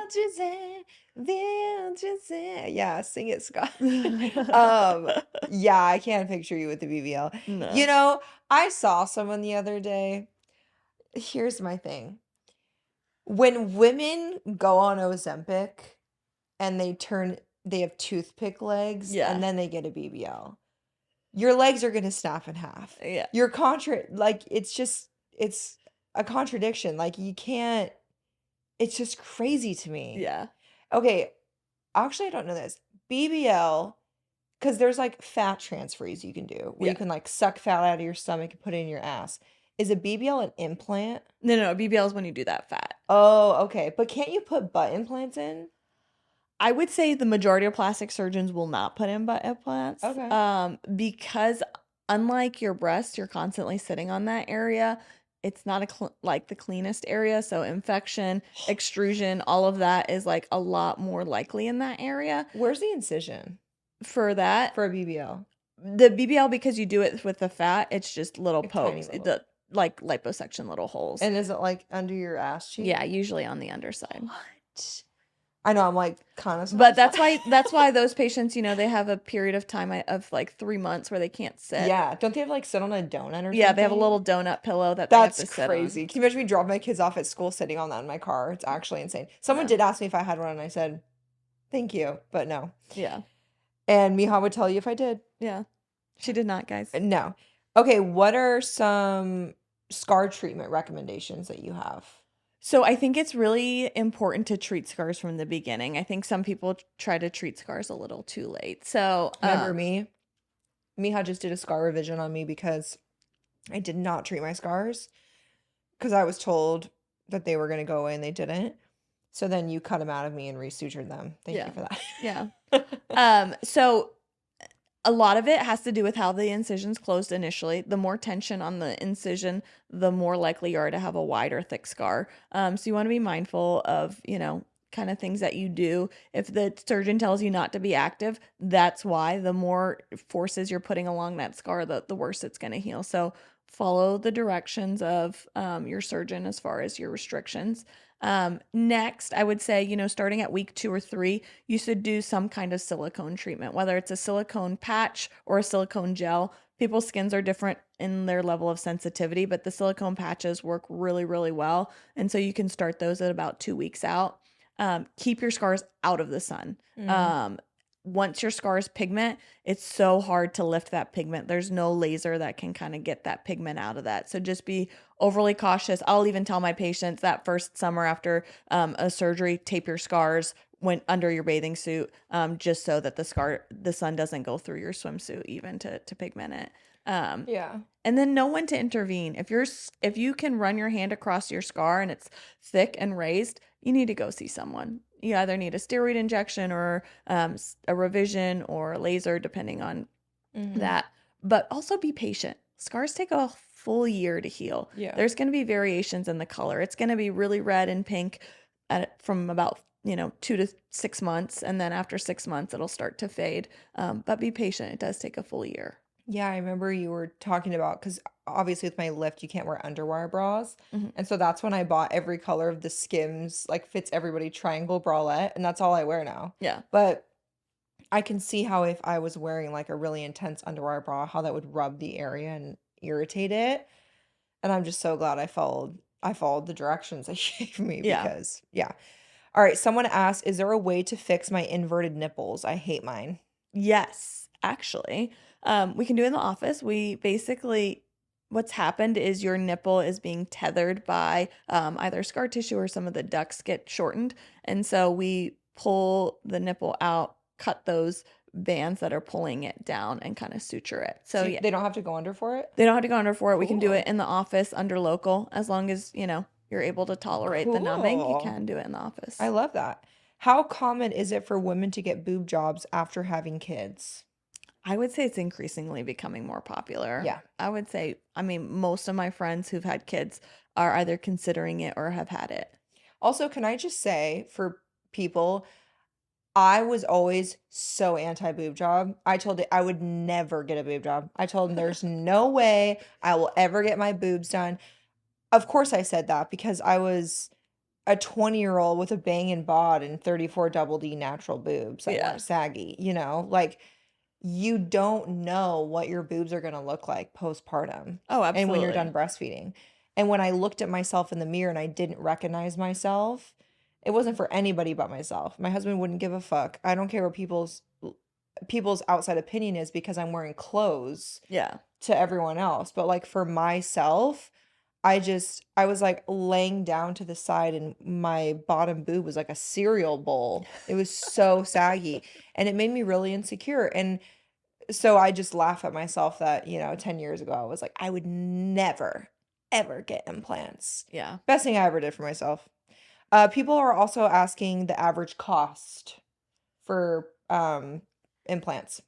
Viens, viens. Yeah, sing it, Scott. Um, yeah, I can't picture you with the BBL. You No. know, I saw someone the other day. Here's my thing. When women go on Ozempic and they have toothpick legs and Yeah. then they get a BBL, your legs are gonna snap in half. Yeah. You're like it's a contradiction. Like you can't, it's just crazy to me. Yeah. Okay, actually I don't know this. BBL, because there's like fat transfers you can do where you Yeah. can like suck fat out of your stomach and put it in your ass. Is a BBL an implant? No, BBL is when you do that fat. Oh, okay. But can't you put butt implants in? I would say the majority of plastic surgeons will not put in butt implants, Okay. because unlike your breast, you're constantly sitting on that area. It's not like the cleanest area, so infection, extrusion, all of that is like a lot more likely in that area. Where's the incision For that, for a BBL? the BBL, because you do it with the fat, it's just little Like tiny pokes, little. the like liposuction little holes. And is it like under your ass Yeah, cheek? usually on the underside. What? I know, I'm like kind of But surprised. that's why those patients, they have a period of time of like 3 months where they can't sit. Yeah, don't they have like sit on a donut or Yeah, they have a something? little donut pillow that they have That's to sit on. crazy. Can you imagine me dropping my kids off at school sitting on that in my car? It's actually insane. Someone No. did ask me if I had one, and I said, thank you, but no. Yeah. And Miha would tell you if I did. Yeah. She did not, guys. No. Okay, what are some scar treatment recommendations that you have? So I think it's really important to treat scars from the beginning. I think some people try to treat scars a little too late. So, Remember me? Miha just did a scar revision on me because I did not treat my scars because I was told that they were going to go away and they didn't. So then you cut them out of me and resutured them. Thank you yeah. for Yeah. that. So a lot of it has to do with how the incision's closed initially. The more tension on the incision, the more likely you are to have a wide or thick scar. So you want to be mindful of, kind of things that you do. If the surgeon tells you not to be active, that's why. The more forces you're putting along that scar, the worse it's going to heal. So follow the directions of your surgeon as far as your restrictions. Next, I would say, starting at week 2 or 3, you should do some kind of silicone treatment, whether it's a silicone patch or a silicone gel. People's skins are different in their level of sensitivity, but the silicone patches work really, really well. And so you can start those at about 2 weeks out. Keep your scars out of the sun. Mm. Um, Once your scars pigment, it's so hard to lift that pigment. There's no laser that can kind of get that pigment out of that. So just be overly cautious. I'll even tell my patients that first summer after a surgery, tape your scars when under your bathing suit, just so that the sun doesn't go through your swimsuit even to pigment it. Um, Yeah. and then know when to intervene. If you can run your hand across your scar and it's thick and raised, you need to go see someone. You either need a steroid injection or a revision or a laser, depending on Mhm. that. But also be patient. Scars take a full year to heal. Yeah. There's going to be variations in the color. It's going to be really red and pink from about 2 to 6 months, and then after 6 months, it'll start to fade. But be patient. It does take a full year. Yeah, I remember you were talking about because obviously with my lift, you can't wear underwire bras. Mhm. And so that's when I bought every color of the Skims, like fits everybody triangle bralette, and that's all I wear now. Yeah. But I can see how if I was wearing like a really intense underwire bra, how that would rub the area and irritate it. And I'm just so glad I followed the directions they gave me Yeah. because yeah. All right, someone asked, is there a way to fix my inverted nipples? I hate mine. Yes, actually. We can do it in the office. We basically, what's happened is your nipple is being tethered by either scar tissue or some of the ducts get shortened. And so we pull the nipple out, cut those bands that are pulling it down, and kind of suture it. So, So yeah, they don't have to go under for it? they don't have to go under for it. We can do it Cool. in the office under local as long as, you're able to tolerate the numbing. You Cool. can do it in the I office. love that. How common is it for women to get boob jobs after having kids? I would say it's increasingly becoming more popular. Yeah. I would say, I mean, most of my friends who've had kids are either considering it or have had it. Also, can I just say for people, I was always so anti boob job. I told it I would never get a boob job. I told them there's no way I will ever get my boobs done. Of course, I said that because I was a 20-year-old with a banging bod and 34 double D natural boobs that Yeah. weren't saggy, like you don't know what your boobs are going to look like postpartum Oh, and when you're done absolutely. breastfeeding. And when I looked at myself in the mirror and I didn't recognize myself, it wasn't for anybody but myself. My husband wouldn't give a fuck. I don't care what people's outside opinion is because I'm wearing clothes Yeah. to everyone else. But like for myself, I was like laying down to the side and my bottom boob was like a cereal bowl. It was so saggy and it made me really insecure. And so I just laugh at myself that, 10 years ago, I was like, I would never, ever get implants. Yeah. Best thing I ever did for myself. People are also asking the average cost for implants.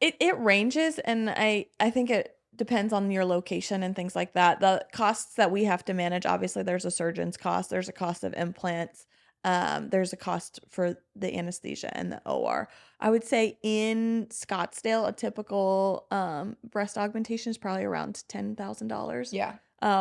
It ranges, and I think it depends on your location and things like that. The costs that we have to manage, obviously there's a surgeon's cost, there's a cost of implants, there's a cost for the anesthesia and the OR. I would say in Scottsdale, a typical breast augmentation is probably around $10,000. Yeah.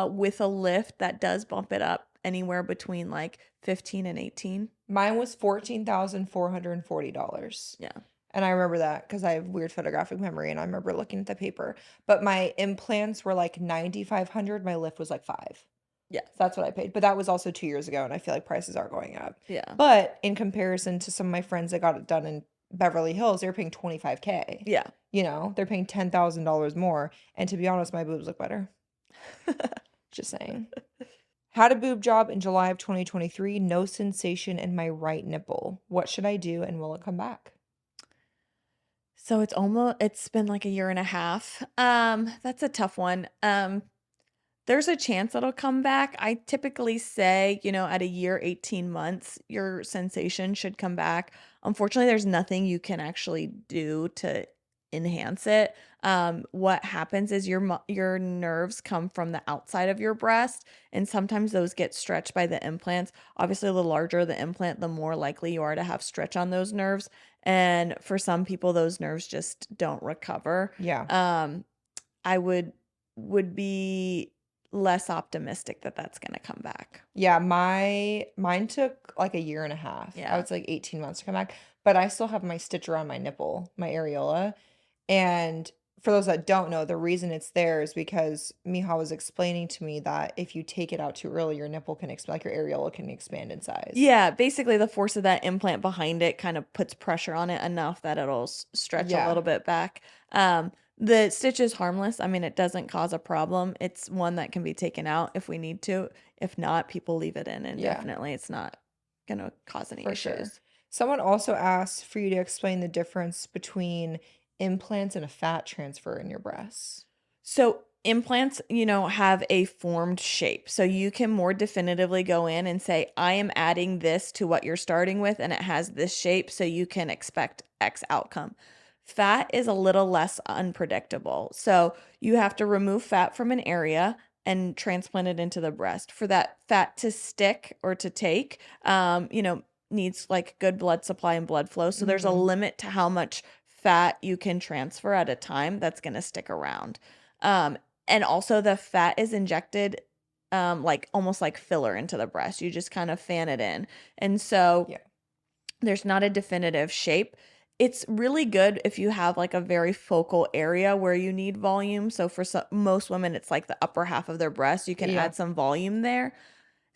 With a lift that does bump it up anywhere between like 15 and 18. Mine was $14,440. Yeah. And I remember that because I have weird photographic memory and I remember looking at the paper. But my implants were like 9,500. My lift was like five. Yeah. So that's what I paid. But that was also 2 years ago, and I feel like prices are going up. Yeah. But in comparison to some of my friends that got it done in Beverly Hills, they were paying 25K. Yeah. They're paying $10,000 more. And to be honest, my boobs look better. Just saying. Had a boob job in July of 2023. No sensation in my right nipple. What should I do and will it come back? So it's been like a year and a half. That's a tough one. There's a chance it'll come back. I typically say, at a year, 18 months, your sensation should come back. Unfortunately, there's nothing you can actually do to enhance it. What happens is your nerves come from the outside of your breast, and sometimes those get stretched by the implants. Obviously, the larger the implant, the more likely you are to have stretch on those nerves. And for some people, those nerves just don't recover. Yeah. I would be less optimistic that that's gonna come back. Yeah, mine took like a year and a half. I Yeah. would say like 18 months to come back, but I still have my stitch around my nipple, my areola. And for those that don't know, the reason it's there is because Mija was explaining to me that if you take it out too early, your nipple can expand, like your areola can expand in size. Yeah, basically the force of that implant behind it kind of puts pressure on it enough that it'll stretch a Yeah, little bit back. The stitch is harmless. I mean, it doesn't cause a problem. It's one that can be taken out if we need to. If not, people leave it in yeah, indefinitely. It's not going to cause any for sure. issues. Someone also asked for you to explain the difference between implants and a fat transfer in your breasts. So implants, have a formed shape. So you can more definitively go in and say, I am adding this to what you're starting with, and it has this shape, so you can expect X outcome. Fat is a little less unpredictable. So you have to remove fat from an area and transplant it into the breast. For that fat to stick or to take, needs like good blood supply and blood flow. So there's a Mm-hmm. limit to how much fat you can transfer at a time that's going to stick around. Um, and also the fat is injected like almost like filler into the breast. You just kind of fan it in. And so Yeah. there's not a definitive shape. It's really good if you have like a very focal area where you need volume. So for most women, it's like the upper half of their breast. You can Yeah. add some volume there.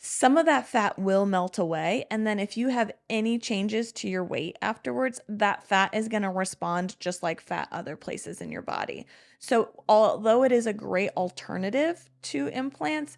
Some of that fat will melt away. And then if you have any changes to your weight afterwards, that fat is going to respond just like fat other places in your body. So, although it is a great alternative to implants,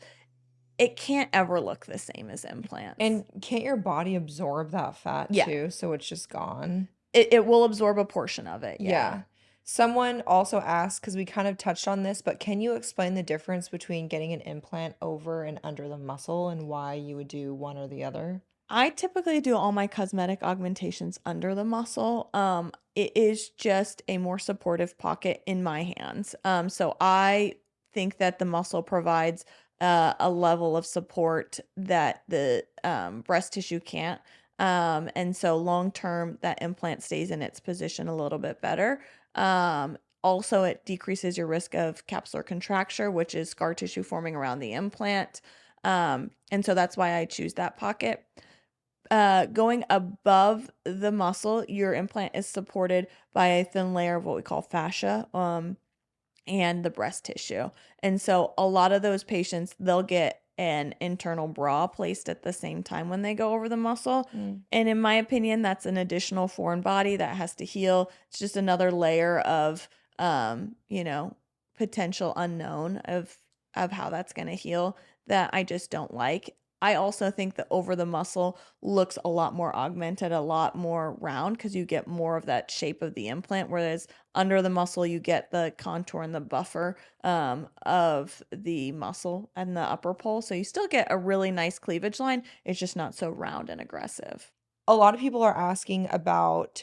it can't ever look the same as implants. And can't your body absorb that fat Yeah, too? So it's just gone. it will absorb a portion of it. Yeah. Yeah. Someone also asked, because we kind of touched on this, but can you explain the difference between getting an implant over and under the muscle and why you would do one or the other? I typically do all my cosmetic augmentations under the muscle. It is just a more supportive pocket in my hands. So I think that the muscle provides a level of support that the breast tissue can't. And so long term, that implant stays in its position a little bit better. Also, it decreases your risk of capsular contracture, which is scar tissue forming around the implant. And so that's why I choose that pocket. Going above the muscle, your implant is supported by a thin layer of what we call fascia, and the breast tissue. And so a lot of those patients, they'll get an internal bra placed at the same time when they go over the muscle. Mm. And in my opinion, that's an additional foreign body that has to heal. It's just another layer of, um, you know, potential unknown of how that's going to heal that I just don't like. I also think that over the muscle looks a lot more augmented, a lot more round because you get more of that shape of the implant, whereas under the muscle you get the contour and the buffer of the muscle and the upper pole. So you still get a really nice cleavage line. It's just not so round and aggressive. A lot of people are asking about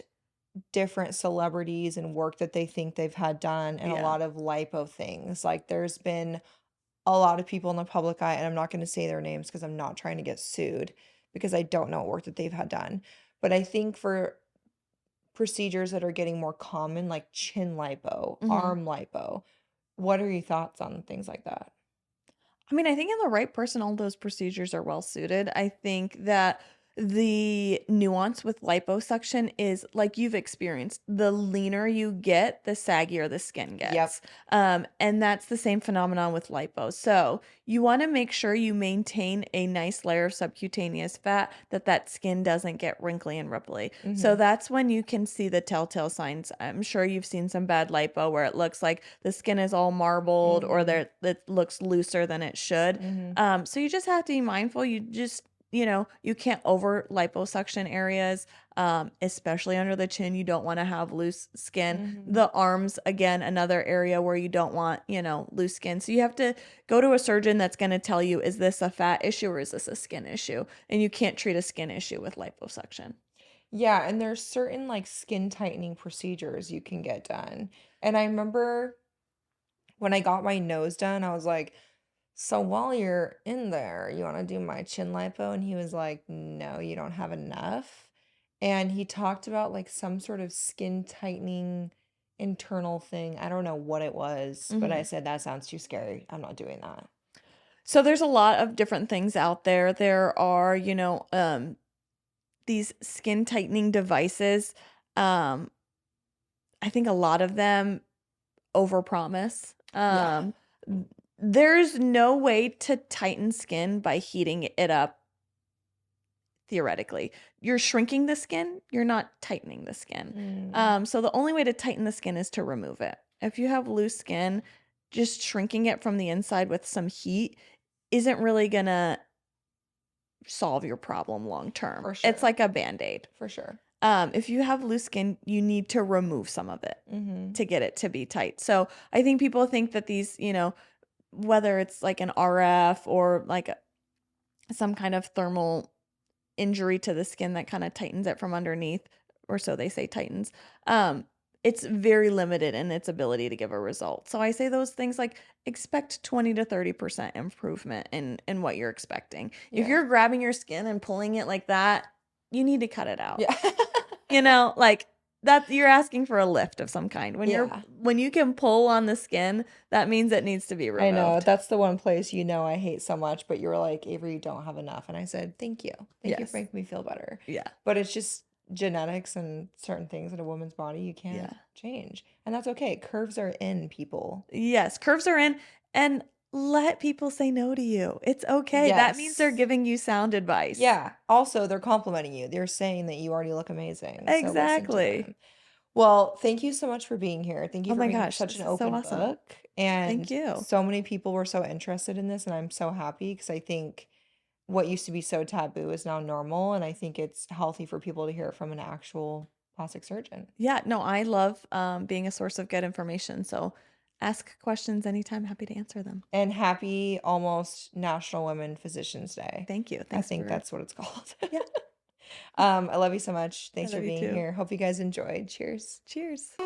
different celebrities and work that they think they've had done and a Yeah. lot of lipo things. Like there's been a lot of people in the public eye, and I'm not going to say their names because I'm not trying to get sued because I don't know what work that they've had done. But I think for procedures that are getting more common, like chin lipo, Mhm. arm lipo, what are your thoughts on things like that? I mean, I think in the right person, all those procedures are well suited. I think that the nuance with liposuction is like you've experienced. The leaner you get, the saggier the skin Yep. gets. And that's the same phenomenon with lipo. So you want to make sure you maintain a nice layer of subcutaneous fat that skin doesn't get wrinkly and ripply. So Mhm. that's when you can see the telltale signs. I'm sure you've seen some bad lipo where it looks like the skin is all marbled or Mhm. there it looks looser than it should. Mhm. So you just have to be mindful. You just you can't over liposuction areas, especially under the chin. You don't want to have loose skin. Mhm. The arms, again, another area where you don't want, loose skin. So you have to go to a surgeon that's going to tell you, is this a fat issue or is this a skin issue? And you can't treat a skin issue with liposuction. Yeah, and there's certain like skin tightening procedures you can get done. And I remember when I got my nose done, I was like, so while you're in there, you want to do my chin lipo? And he was like, no, you don't have enough. And he talked about like some sort of skin tightening internal thing. I don't know what it was, but I Mhm. said, that sounds too scary. I'm not doing that. So there's a lot of different things out there. There are, these skin tightening devices. Um, I think a lot of them overpromise. Yeah. There's no way to tighten skin by heating it up theoretically. You're shrinking the skin, you're not tightening the skin. So the only way to tighten the skin is to remove it. If you have loose skin, just shrinking it from the inside with some heat isn't really gonna solve your problem long term. For sure. It's like a Band-Aid. For sure. If you have loose skin, you need to remove some of it Mm-hmm. to get it to be tight. So I think people think that these, whether it's like an RF or like some kind of thermal injury to the skin that kind of tightens it from underneath, or so they say tightens, it's very limited in its ability to give a result. So I say those things like expect 20 to 30% improvement in what you're expecting. If Yeah. you're grabbing your skin and pulling it like that, you need to cut it out. Yeah. Like that, you're asking for a lift of some kind. Yeah. When you can pull on the skin, that means it needs to be I know. removed. That's the one place I hate so much, but you were like, Avery, you don't have enough. And I said, thank you. Thank you for Yes. making me feel better. Yeah. But it's just genetics and certain things in a woman's body you can't change. And that's okay. Curves are in, people. Yes, curves are in, and let people say no to you. It's okay. That means they're Yes. giving you sound advice. Yeah. Also, they're complimenting you. They're saying that you already look amazing. So listen to Exactly. them. Well, thank you so much for being here. Thank you Oh for my being gosh, such this an is so open awesome. book. And Thank you. so many people were so interested in this, and I'm so happy because I think what used to be so taboo is now normal, and I think it's healthy for people to hear it from an actual plastic surgeon. Yeah, no, I love being a source of good information. So ask questions anytime. Happy to answer them. And happy almost National Women Physicians Day. Thank you. I Thanks think for that's what it's called. Yeah. I love you so much. I Thanks for love you being too. here. Hope you guys enjoyed. Cheers. Cheers.